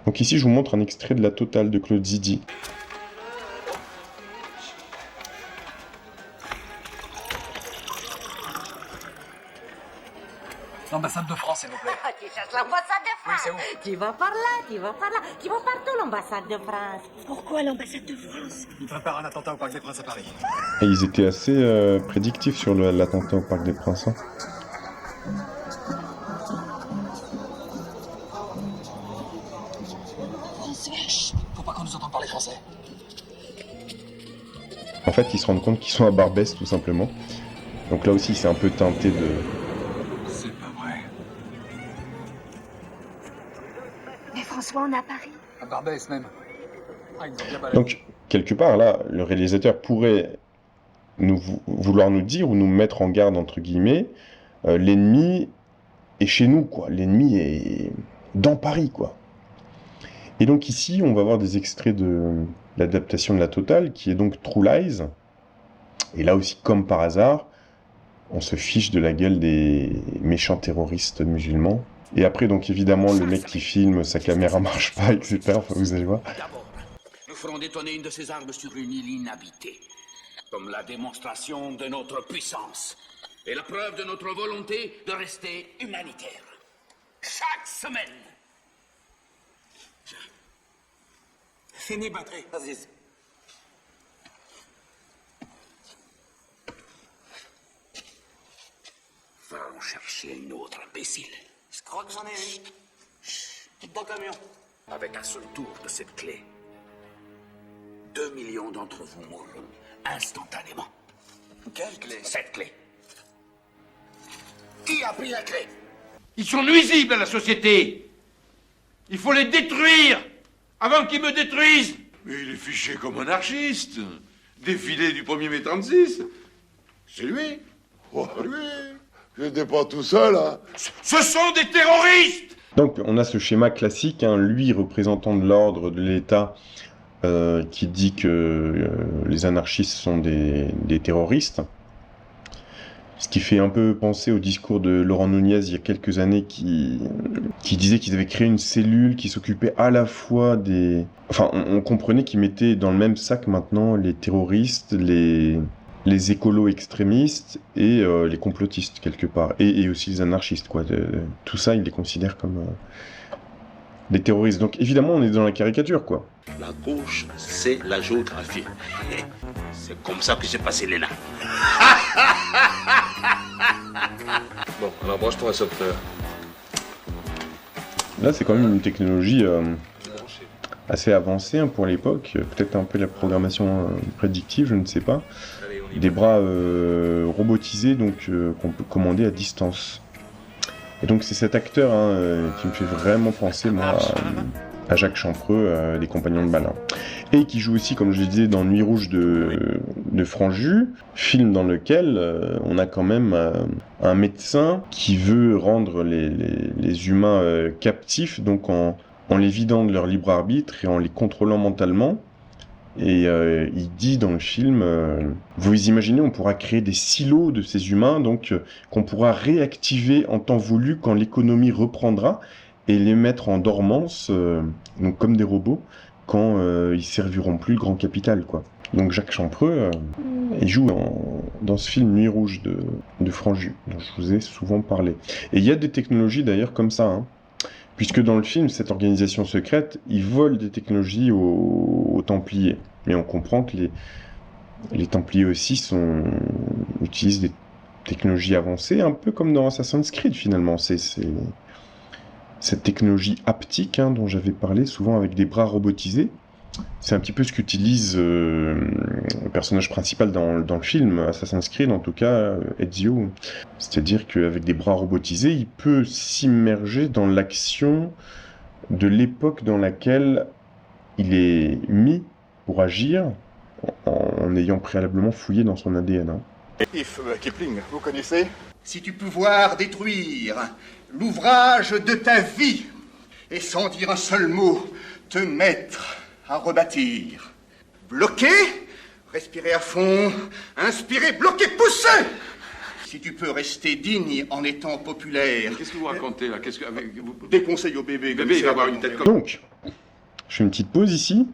Donc ici, je vous montre un extrait de La Totale de Claude Zidi. L'ambassade de France, s'il vous plaît. Tu cherches l'ambassade de France? Oui, c'est où? Tu vas par là, tu vas par là. Tu vas partout, l'ambassade de France. Pourquoi l'ambassade de France? Il prépare un attentat au Parc des Princes à Paris. Et ils étaient assez prédictifs sur l'attentat au Parc des Princes. Hein. Faut pas qu'on nous entende parler français. En fait, ils se rendent compte qu'ils sont à Barbès, tout simplement. Donc là aussi, c'est un peu teinté de... C'est pas vrai. Mais François, on est à Paris. À Barbès, même. Ah, ils nous ont bien balayé. Donc, quelque part, là, le réalisateur pourrait vouloir nous dire ou nous mettre en garde, entre guillemets, l'ennemi est chez nous, quoi. L'ennemi est dans Paris, quoi. Et donc ici, on va voir des extraits de l'adaptation de La Totale, qui est donc True Lies. Et là aussi, comme par hasard, on se fiche de la gueule des méchants terroristes musulmans. Et après, donc évidemment, le mec qui filme, sa caméra marche pas, etc. Enfin, vous allez voir. D'abord, nous ferons détonner une de ces armes sur une île inhabitée, comme la démonstration de notre puissance et la preuve de notre volonté de rester humanitaire. Chaque semaine. Fini, batterie. Vas-y. Va en chercher une autre, imbécile. Je crois que j'en ai une. Chut, dans le camion. Avec un seul tour de cette clé, 2 millions d'entre vous mourront instantanément. Quelle clé? Cette clé. Qui a pris la clé? Ils sont nuisibles à la société. Il faut les détruire avant qu'ils me détruisent. Mais il est fiché comme anarchiste. Défilé du 1er mai 36. C'est lui. Oh, lui. J'étais pas tout seul, hein. Ce sont des terroristes. Donc on a ce schéma classique, hein, lui représentant de l'ordre de l'État qui dit que les anarchistes sont des terroristes. Ce qui fait un peu penser au discours de Laurent Nunez il y a quelques années qui disait qu'ils avaient créé une cellule qui s'occupait à la fois des... Enfin, on comprenait qu'ils mettaient dans le même sac maintenant les terroristes, les écolos extrémistes et les complotistes quelque part. Et aussi les anarchistes, quoi. Tout ça, ils les considèrent comme des terroristes. Donc évidemment, on est dans la caricature, quoi. La gauche, c'est la géographie. C'est comme ça que j'ai passé l'ENA. Bon, alors branche-toi un sauveteur. Là, c'est quand même une technologie assez avancée hein, pour l'époque. Peut-être un peu la programmation prédictive, je ne sais pas. Des bras robotisés donc qu'on peut commander à distance. Et donc c'est cet acteur qui me fait vraiment penser moi à Jacques Champreux des Compagnons de Malin. et qui joue aussi, comme je le disais, dans Nuit Rouge de Franju, film dans lequel on a quand même un médecin qui veut rendre les humains captifs, donc en les vidant de leur libre arbitre et en les contrôlant mentalement. Et il dit dans le film, vous imaginez, on pourra créer des silos de ces humains, donc qu'on pourra réactiver en temps voulu quand l'économie reprendra, et les mettre en dormance, donc comme des robots, quand ils serviront plus le grand capital, quoi. Donc Jacques Champreux, il joue dans ce film Nuit Rouge de Franju, dont je vous ai souvent parlé. Et il y a des technologies d'ailleurs comme ça, hein. Puisque dans le film, cette organisation secrète, ils volent des technologies aux Templiers. Mais on comprend que les Templiers aussi utilisent des technologies avancées, un peu comme dans Assassin's Creed finalement. C'est cette technologie haptique, hein, dont j'avais parlé, souvent avec des bras robotisés. C'est un petit peu ce qu'utilise le personnage principal dans le film, Assassin's Creed en tout cas, Ezio. C'est-à-dire qu'avec des bras robotisés, il peut s'immerger dans l'action de l'époque dans laquelle il est mis pour agir, en ayant préalablement fouillé dans son ADN. Hein. Yves Kipling, vous connaissez? Si tu pouvoir détruire l'ouvrage de ta vie, et sans dire un seul mot, te mettre à rebâtir. Bloquer, respirer à fond, inspirer, bloquer, pousser. Si tu peux rester digne en étant populaire. Qu'est-ce que vous racontez là? Des conseils au bébé. Le bébé, il va avoir une tête comme... Donc, je fais une petite pause ici.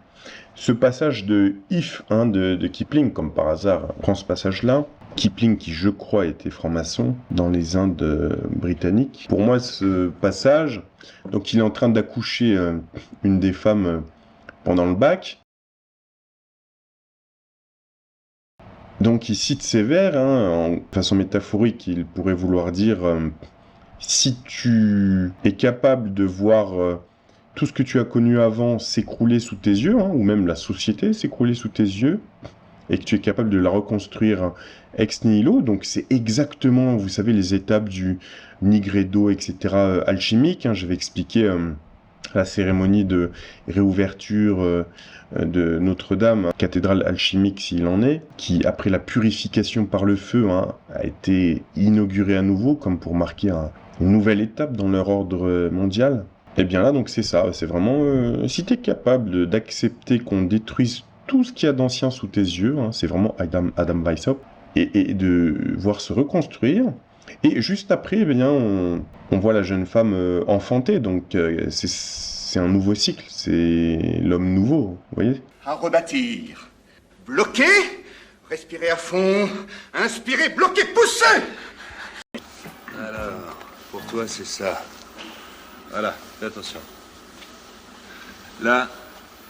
Ce passage de If, hein, de Kipling, comme par hasard, prend ce passage-là. Kipling, qui je crois était franc-maçon dans les Indes britanniques. Pour moi, ce passage, donc il est en train d'accoucher une des femmes pendant le bac. Donc il cite ces vers, hein, en façon métaphorique, il pourrait vouloir dire si tu es capable de voir tout ce que tu as connu avant s'écrouler sous tes yeux, hein, ou même la société s'écrouler sous tes yeux, et que tu es capable de la reconstruire ex nihilo, donc c'est exactement, vous savez, les étapes du Nigredo, etc., alchimique, hein, j'avais expliqué la cérémonie de réouverture de Notre-Dame, cathédrale alchimique s'il en est, qui, après la purification par le feu, hein, a été inaugurée à nouveau, comme pour marquer une nouvelle étape dans leur ordre mondial. Et bien là, donc c'est ça, c'est vraiment, si tu es capable d'accepter qu'on détruise tout ce qu'il y a d'ancien sous tes yeux, hein, c'est vraiment Adam Weishaupt, et de voir se reconstruire. Et juste après, eh bien, on voit la jeune femme enfantée, donc c'est un nouveau cycle, c'est l'homme nouveau, vous voyez. À rebâtir. Bloquer, respirer à fond, inspirer, bloquer, pousser. Alors, pour toi, c'est ça. Voilà, fais attention. Là,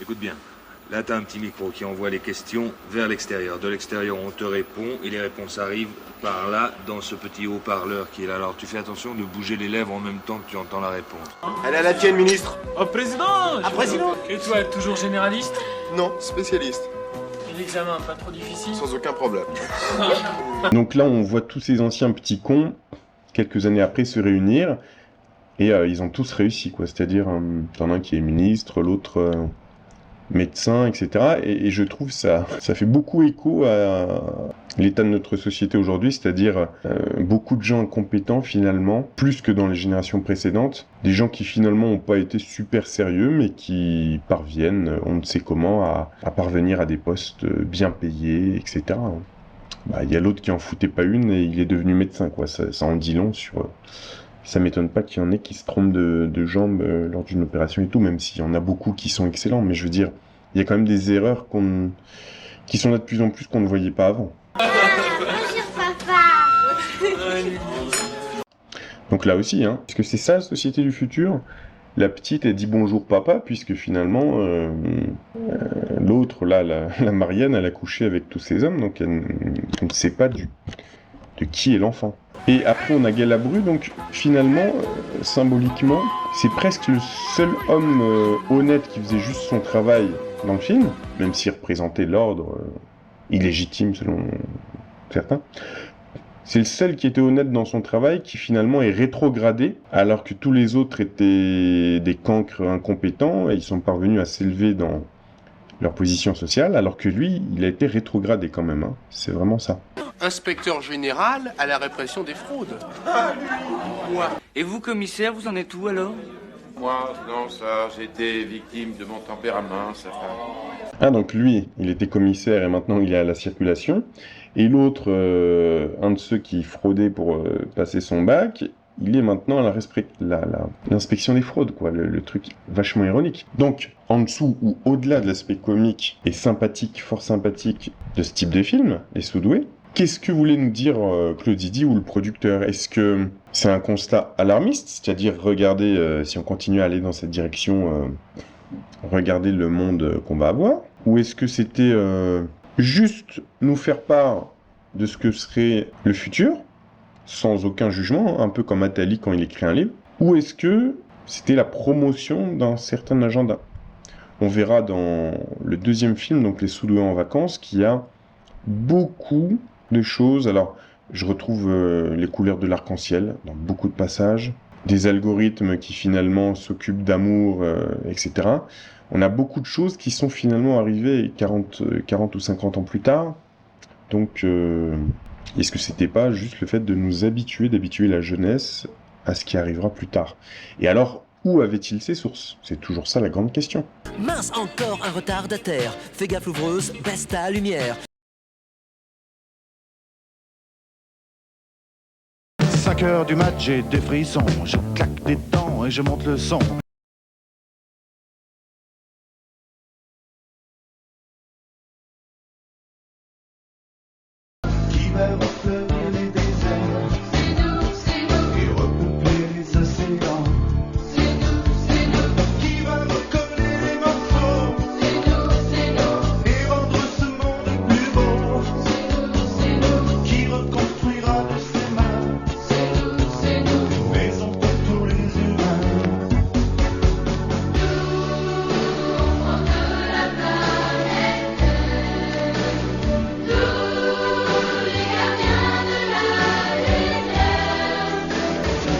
écoute bien. Là, t'as un petit micro qui envoie les questions vers l'extérieur. De l'extérieur, on te répond et les réponses arrivent par là, dans ce petit haut-parleur qui est là. Alors, tu fais attention de bouger les lèvres en même temps que tu entends la réponse. Elle est à la tienne, ministre. Oh, président! Ah, président! Et toi, toujours généraliste? Non, spécialiste. Et l'examen, pas trop difficile? Sans aucun problème. Donc là, on voit tous ces anciens petits cons, quelques années après, se réunir, et ils ont tous réussi, quoi. C'est-à-dire, t'en as un qui est ministre, l'autre... médecin, etc. Et je trouve ça fait beaucoup écho à l'état de notre société aujourd'hui, c'est-à-dire beaucoup de gens incompétents finalement, plus que dans les générations précédentes, des gens qui finalement n'ont pas été super sérieux, mais qui parviennent, on ne sait comment, à parvenir à des postes bien payés, etc. Bah, y a l'autre qui en foutait pas une et il est devenu médecin, quoi. Ça en dit long sur... Ça m'étonne pas qu'il y en ait qui se trompent de jambes lors d'une opération et tout, même s'il y en a beaucoup qui sont excellents. Mais je veux dire, il y a quand même des erreurs qui sont là de plus en plus qu'on ne voyait pas avant. Bonjour papa. Donc là aussi, hein, est-ce que c'est ça la société du futur? La petite, elle dit bonjour papa, puisque finalement, l'autre, là, la Marianne, elle a couché avec tous ces hommes, donc elle ne sait pas de qui est l'enfant. Et après, on a Galabru, donc finalement, symboliquement, c'est presque le seul homme honnête qui faisait juste son travail dans le film, même s'il représentait l'ordre illégitime selon certains. C'est le seul qui était honnête dans son travail, qui finalement est rétrogradé, alors que tous les autres étaient des cancres incompétents, et ils sont parvenus à s'élever dans leur position sociale, alors que lui, il a été rétrogradé quand même. Hein. C'est vraiment ça. Inspecteur général à la répression des fraudes. Moi. Et vous, commissaire, vous en êtes où alors? Moi, non, ça, j'ai été victime de mon tempérament, ça. Ah, donc lui, il était commissaire et maintenant il est à la circulation. Et l'autre, un de ceux qui fraudait pour passer son bac, il est maintenant à l'inspection des fraudes, quoi. Le truc vachement ironique. Donc, en dessous ou au-delà de l'aspect comique et sympathique, fort sympathique de ce type de film, Les Sous-doués, qu'est-ce que voulait nous dire Claude Zidi ou le producteur? Est-ce que c'est un constat alarmiste? C'est-à-dire, regardez, si on continue à aller dans cette direction, regardez le monde qu'on va avoir? Ou est-ce que c'était juste nous faire part de ce que serait le futur, sans aucun jugement, un peu comme Attali quand il écrit un livre? Ou est-ce que c'était la promotion d'un certain agenda? On verra dans le deuxième film, donc Les Sous-doués en vacances, qu'il y a beaucoup de choses. Alors, je retrouve les couleurs de l'arc-en-ciel dans beaucoup de passages, des algorithmes qui finalement s'occupent d'amour, etc. On a beaucoup de choses qui sont finalement arrivées 40 ou 50 ans plus tard. Donc, est-ce que c'était pas juste le fait de nous d'habituer la jeunesse à ce qui arrivera plus tard? Et alors, où avait-il ses sources? C'est toujours ça la grande question. Mince, encore un retardataire. Fais gaffe, l'ouvreuse, baisse ta lumière. 5 heures du match, j'ai des frissons. Je claque des dents et je monte le son. Qui va refleurir les déserts? C'est nous. Et repeupler les océans. C'est nous. Qui va recoller les morceaux? C'est nous. Et rendre ce monde plus beau. C'est nous. Qui reconstruira de ses mains? C'est nous. Une maison pour tous les humains.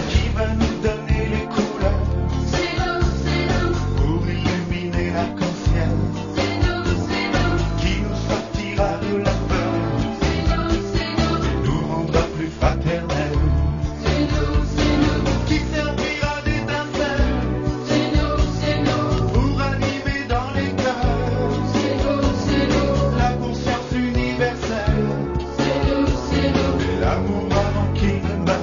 Qui va nous donner les couleurs? C'est nous. Pour illuminer l'arc-en-ciel. C'est nous. Qui nous sortira de la peur? C'est nous. Et nous rendra plus fraternels. C'est nous. Qui servira d'étincelle? C'est nous. Pour animer dans les cœurs. C'est nous. La conscience universelle. C'est nous. Et l'amour avant qu'il ne meure.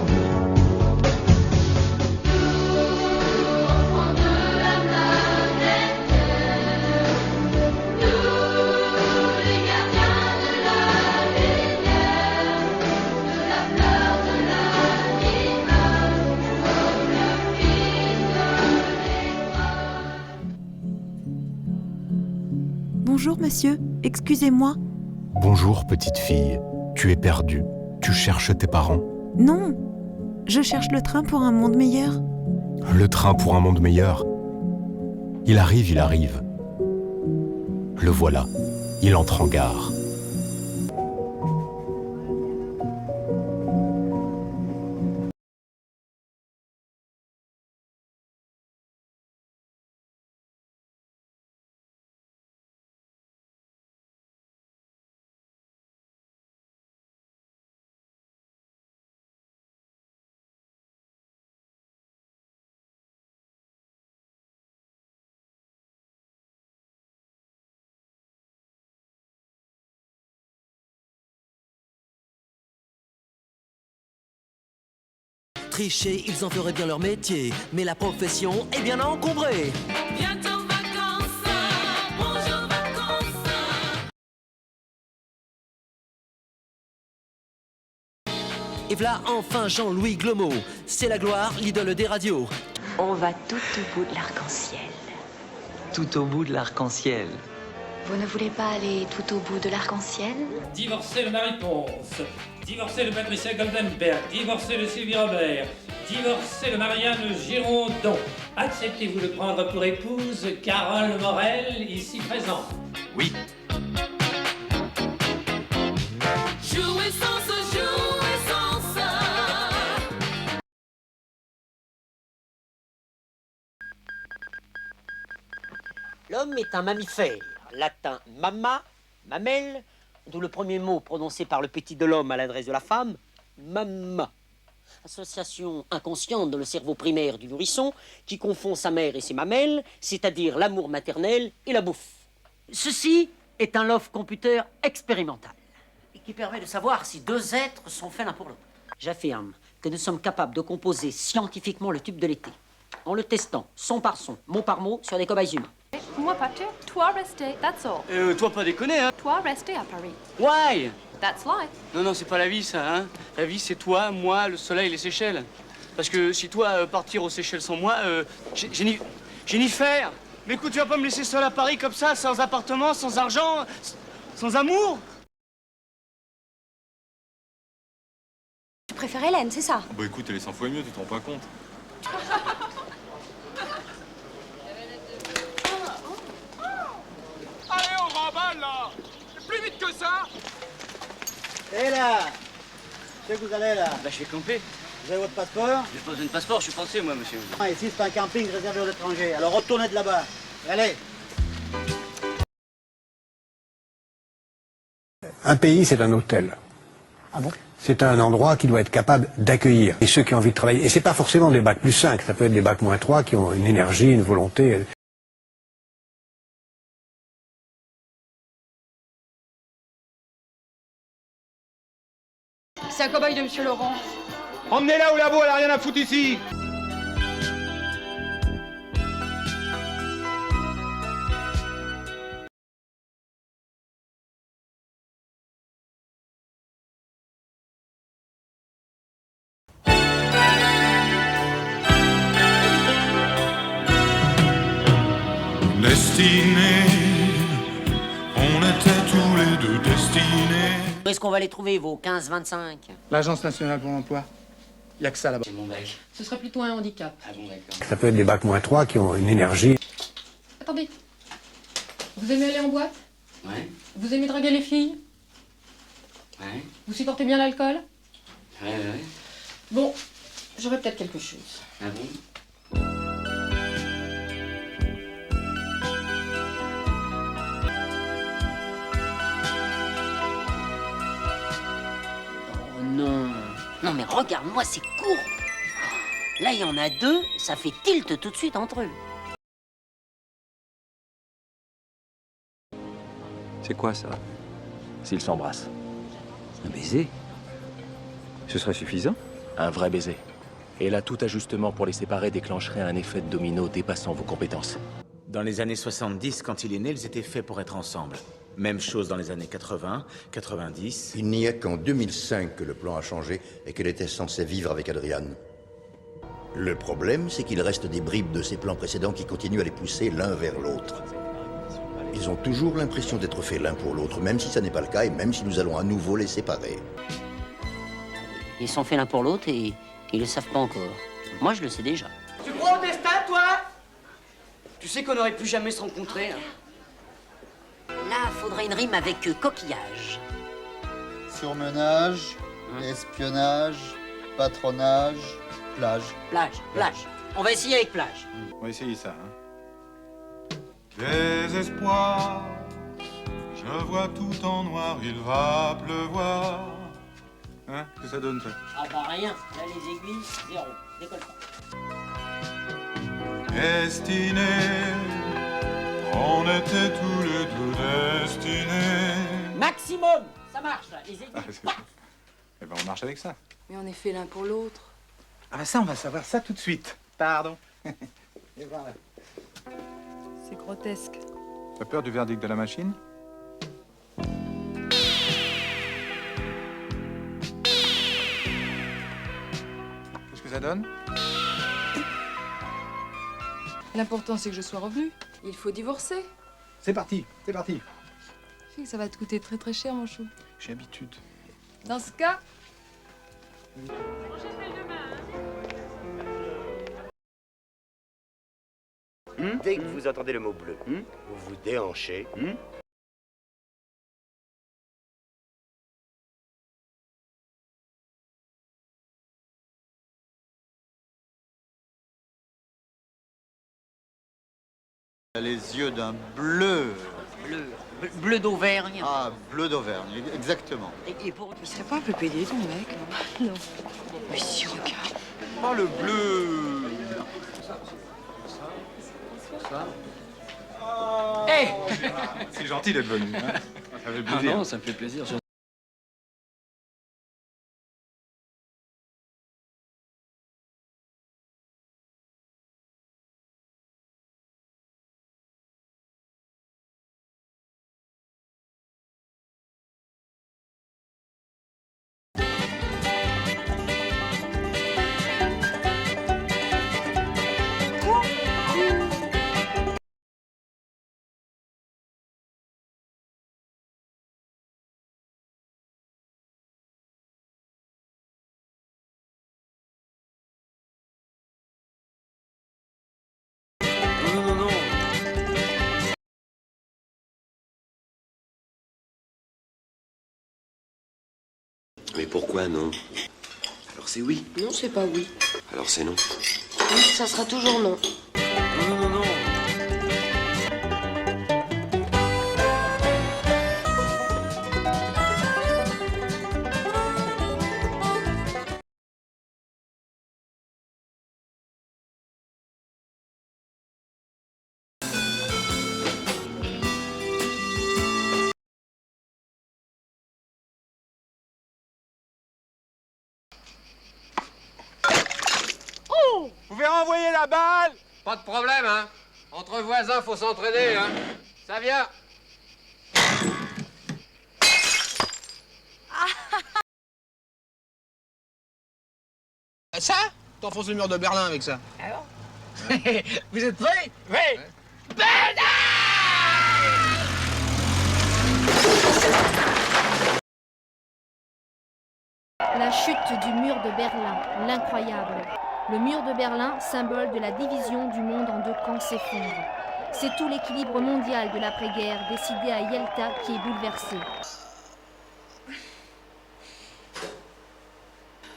Bonjour monsieur, excusez-moi. Bonjour petite fille, tu es perdue, tu cherches tes parents. Non, je cherche le train pour un monde meilleur. Le train pour un monde meilleur. Il arrive. Le voilà, il entre en gare. Tricher, ils en feraient bien leur métier, mais la profession est bien encombrée. Bientôt vacances, bonjour vacances. Et voilà enfin Jean-Louis Glomo, c'est la gloire, l'idole des radios. On va tout au bout de l'arc-en-ciel. Tout au bout de l'arc-en-ciel. Vous ne voulez pas aller tout au bout de l'arc-en-ciel? Divorcer le Marie-Ponce, divorcer le Patricia Goldenberg, divorcer le Sylvie Robert, divorcer le Marianne Girondon. Acceptez-vous de prendre pour épouse Carole Morel, ici présente? Oui. Jouissance. L'homme est un mammifère. latin mamma, mamelle, d'où le premier mot prononcé par le petit de l'homme à l'adresse de la femme, mamma. Association inconsciente dans le cerveau primaire du nourrisson qui confond sa mère et ses mamelles, c'est-à-dire l'amour maternel et la bouffe. Ceci est un love computer expérimental et qui permet de savoir si deux êtres sont faits l'un pour l'autre. J'affirme que nous sommes capables de composer scientifiquement le tube de l'été en le testant son par son, mot par mot sur des cobayes humains. Moi partir, toi rester, that's all. Toi pas déconner, hein. Toi rester à Paris. Why? That's life. Non, c'est pas la vie, ça, hein. La vie, c'est toi, moi, le soleil, les Seychelles. Parce que si toi, partir aux Seychelles sans moi, j'ai ni faire. Mais écoute, tu vas pas me laisser seul à Paris comme ça, sans appartement, sans argent, sans amour? Tu préfères Hélène, c'est ça? Bah écoute, elle est 100 fois mieux, tu te rends pas compte. Allez, on remballe, là. Plus vite que ça. Et là, c'est que vous allez là? Bah je vais camper. Vous avez votre passeport? J'ai pas besoin de passeport, je suis français, moi, monsieur. Ah, ici, c'est un camping réservé aux étrangers. Alors retournez de là-bas. Allez. Un pays, c'est un hôtel. Ah bon? C'est un endroit qui doit être capable d'accueillir. Et ceux qui ont envie de travailler. Et c'est pas forcément des bacs plus 5, ça peut être des bacs moins 3 qui ont une énergie, une volonté. C'est un cobaye de Monsieur Laurent. Emmenez-la au labo, elle a rien à foutre ici. Destinés, on était tous les deux destinés. Où est-ce qu'on va les trouver, vos 15-25? L'Agence nationale pour l'emploi. Il n'y a que ça là-bas. C'est mon bec. Ce serait plutôt un handicap. Ah bon, d'accord. Ça peut être des bacs moins 3 qui ont une énergie. Attendez. Vous aimez aller en boîte? Ouais, Vous aimez draguer les filles? ouais, Vous supportez bien l'alcool? ouais. Bon, j'aurais peut-être quelque chose. Ah bon? Oh non. Non mais regarde-moi ces courbes. Là, il y en a deux, ça fait tilt tout de suite entre eux. C'est quoi ça? S'ils s'embrassent. Un baiser? Ce serait suffisant? Un vrai baiser. Et là, tout ajustement pour les séparer déclencherait un effet de domino dépassant vos compétences. Dans les années 70, quand il est né, ils étaient faits pour être ensemble. Même chose dans les années 80, 90... Il n'y a qu'en 2005 que le plan a changé et qu'elle était censée vivre avec Adriane. Le problème, c'est qu'il reste des bribes de ces plans précédents qui continuent à les pousser l'un vers l'autre. Ils ont toujours l'impression d'être faits l'un pour l'autre, même si ça n'est pas le cas et même si nous allons à nouveau les séparer. Ils sont faits l'un pour l'autre et ils le savent pas encore. Moi, je le sais déjà. Tu crois au destin, toi? Tu sais qu'on n'aurait plus jamais se rencontrer, hein? Là, faudrait une rime avec coquillage. Surmenage, espionnage, patronage, plage. Plage. On va essayer avec plage. On va essayer ça, hein. Désespoir, je vois tout en noir, il va pleuvoir. Hein? Que ça donne, ça? Ah bah rien. Là, les aiguilles, zéro. Décolle pas. Destinés, on était tous les deux destinés. Maximum. Ça marche, là. Les aiguilles. Eh ben, on marche avec ça. Mais on est fait l'un pour l'autre. Ah bah ça, on va savoir ça tout de suite. Pardon. Et voilà. C'est grotesque. T'as peur du verdict de la machine? Qu'est-ce que ça donne? L'important, c'est que je sois revenue. Il faut divorcer. C'est parti, c'est parti. Je sais que ça va te coûter très très cher, mon chou. J'ai l'habitude. Dans ce cas... Dès que vous entendez le mot bleu, vous vous déhanchez. Les yeux d'un bleu. Bleu. bleu d'Auvergne. Ah, bleu d'Auvergne, exactement. Et pour... Il serait pas un peu pédé, ton mec, non? Non. Mais si, regarde. Oh, le bleu. Ça Hé C'est gentil d'être venu. Hein, ça fait plaisir. Ah non, ça me fait plaisir. Mais pourquoi non? Alors c'est oui. Non, c'est pas oui. Alors c'est non. Oui, ça sera toujours non. Non. Vous pouvez renvoyer la balle? Pas de problème, hein. Entre voisins, faut s'entraider, hein. Ça vient. Ça? T'enfonces le mur de Berlin avec ça. Alors? Vous êtes prêts? Oui. La chute du mur de Berlin, l'incroyable. Le mur de Berlin, symbole de la division du monde en deux camps, s'effondre. C'est tout l'équilibre mondial de l'après-guerre décidé à Yalta qui est bouleversé.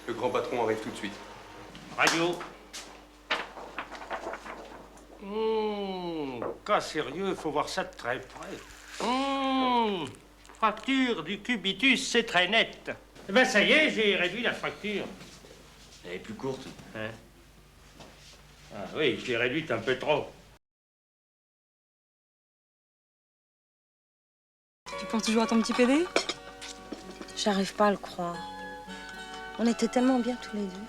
Le grand patron arrive tout de suite. Radio. Cas sérieux, faut voir ça de très près. Fracture du cubitus, c'est très net. Eh ben ça y est, j'ai réduit la fracture. Elle est plus courte. Hein? Ah oui, je l'ai réduite un peu trop. Tu penses toujours à ton petit PD? J'arrive pas à le croire. On était tellement bien tous les deux.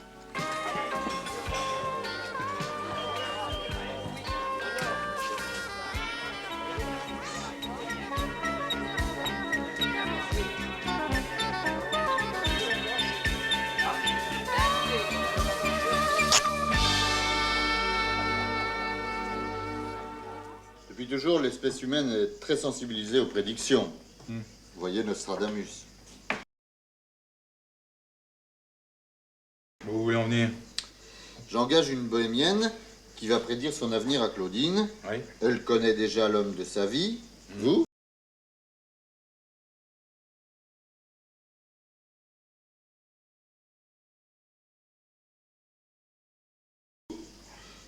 Depuis toujours, l'espèce humaine est très sensibilisée aux prédictions. Vous voyez Nostradamus. Où vous voulez en venir? J'engage une bohémienne qui va prédire son avenir à Claudine. Oui. Elle connaît déjà l'homme de sa vie. Vous?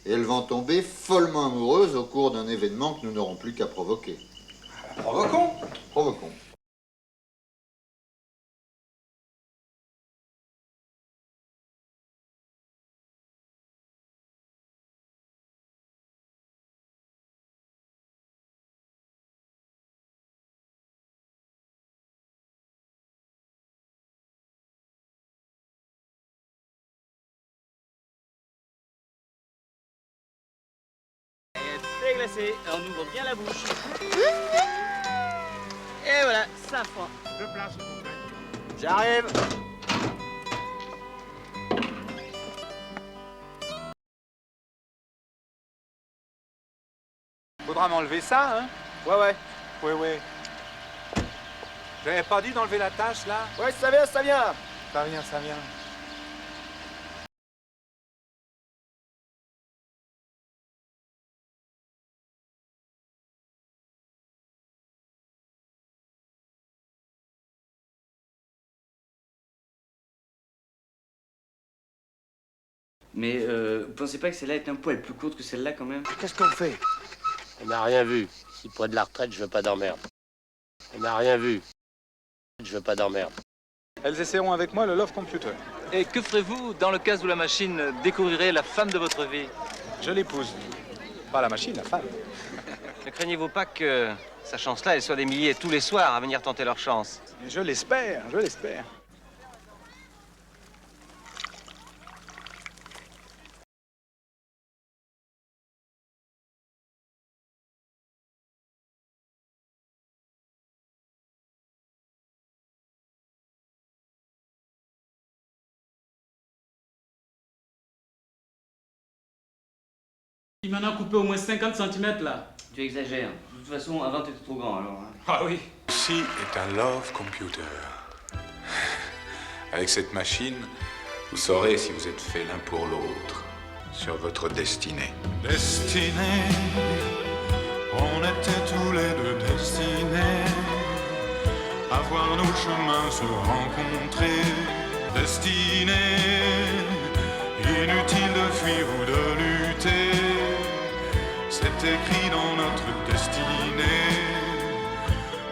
Et elles vont tomber follement amoureuses au cours d'un événement que nous n'aurons plus qu'à provoquer. Provoquons. Provoquons. Très glacé, on ouvre bien la bouche. Et voilà, ça fond. Deux places, s'il vous plaît. J'arrive. Faudra m'enlever ça, hein? Ouais. Ouais. J'avais pas dit d'enlever la tâche, là? Ouais, ça vient. Ça vient. Mais vous pensez pas que celle-là est un poil plus courte que celle-là quand même? Qu'est-ce qu'on fait? On n'a rien vu. Si près de la retraite, je veux pas d'emmerde. On n'a rien vu. Je veux pas dormir. Elles essaieront avec moi le Love Computer. Et que ferez-vous dans le cas où la machine découvrirait la femme de votre vie? Je l'épouse. Pas la machine, la femme. Ne craignez-vous pas que sa chance-là, elle soit des milliers tous les soirs à venir tenter leur chance? Je l'espère, je l'espère. Il m'en a coupé au moins 50 cm là. Tu exagères. De toute façon, avant t'étais trop grand alors. Ah oui. Ceci est un Love Computer. Avec cette machine, vous saurez si vous êtes fait l'un pour l'autre sur votre destinée. Destinée, on était tous les deux destinés à voir nos chemins se rencontrer. Destinée, inutile de fuir ou de lutter. C'est écrit dans notre destinée.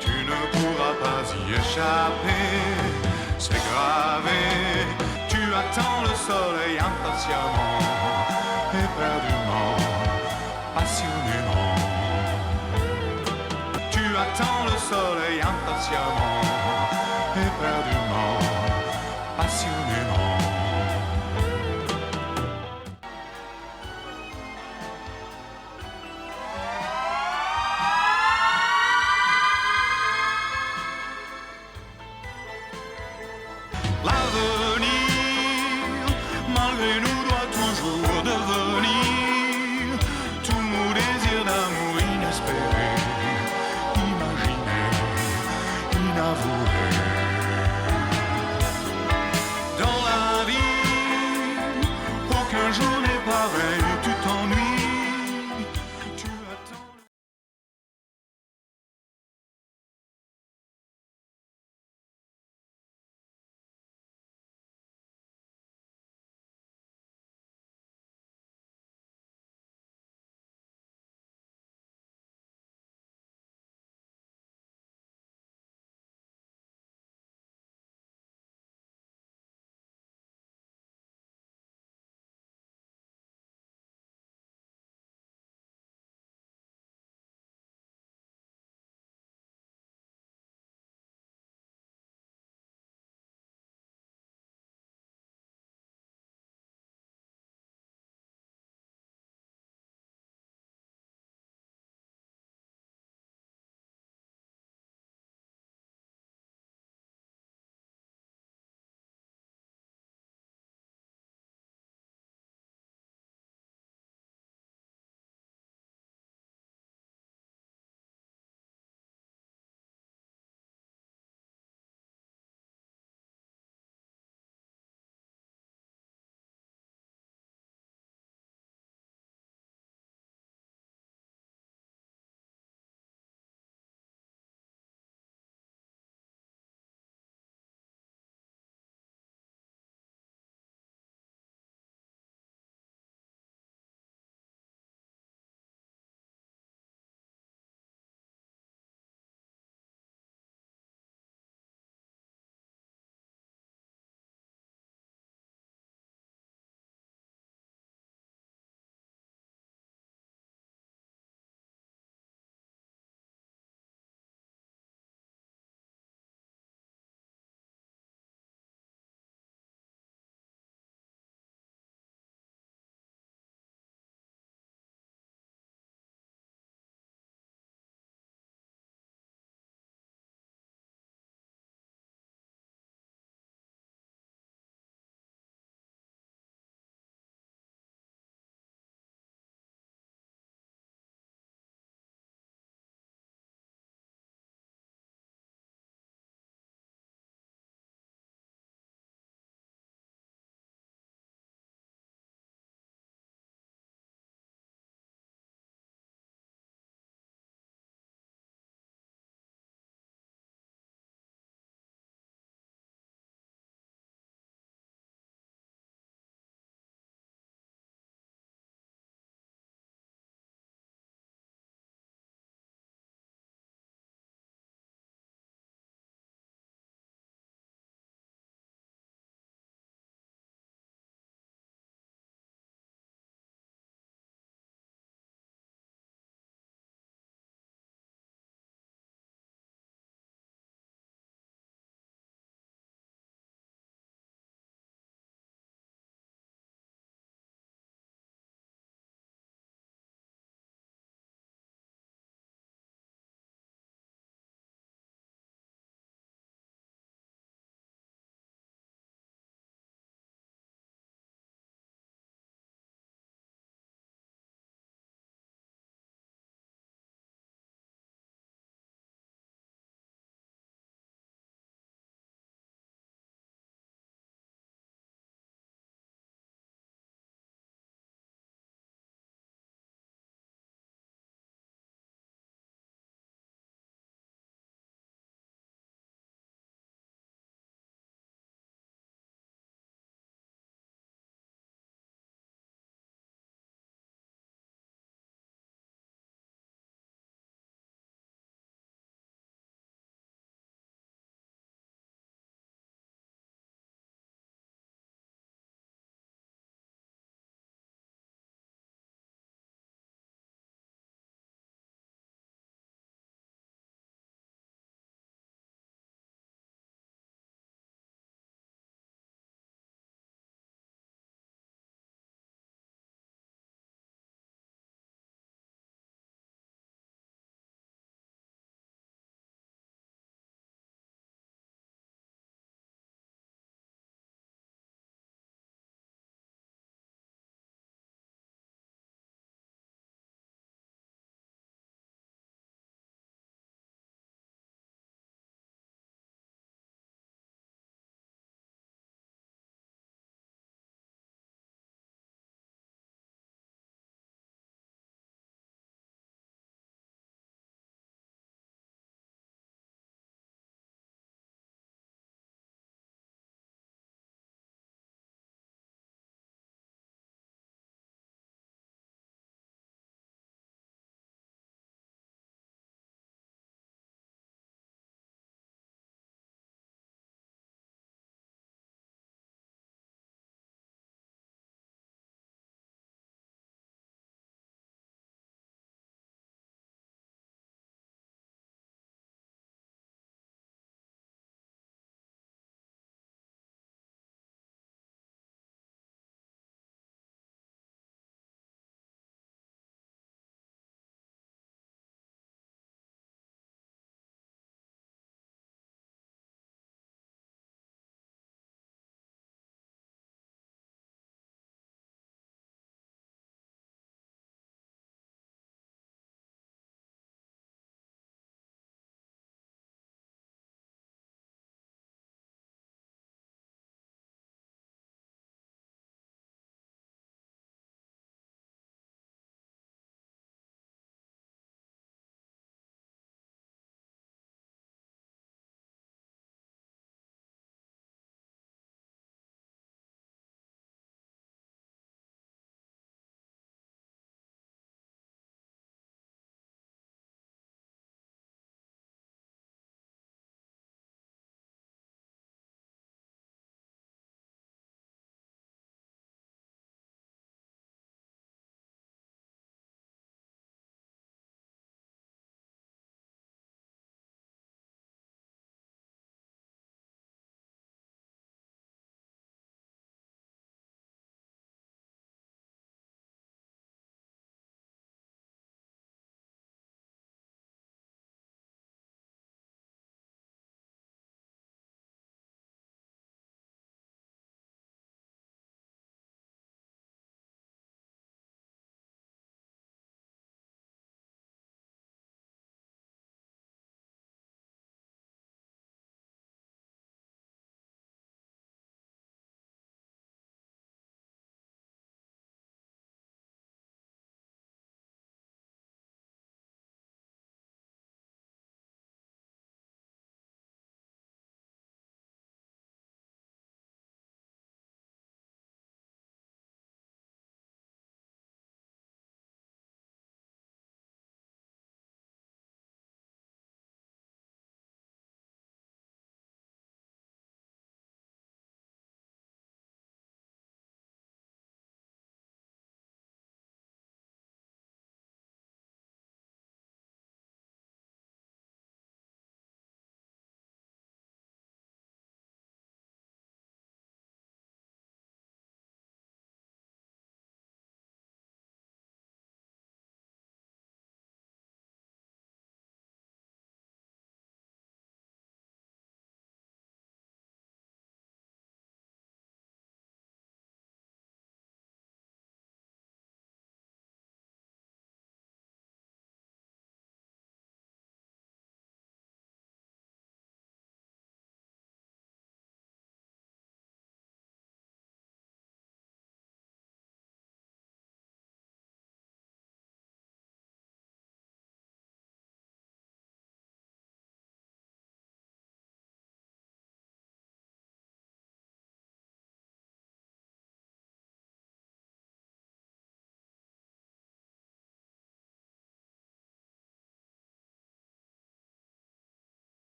Tu ne pourras pas y échapper. C'est gravé. Tu attends le soleil impatiemment, éperdument, passionnément. Tu attends le soleil impatiemment, éperdument, passionnément. L'avenir, malgré nous, doit toujours devenir tout mon désir d'amour inespéré, imaginé, inavoué.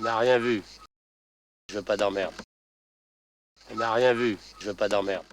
Elle n'a rien vu. Je veux pas d'emmerde. Elle n'a rien vu. Je veux pas d'emmerde.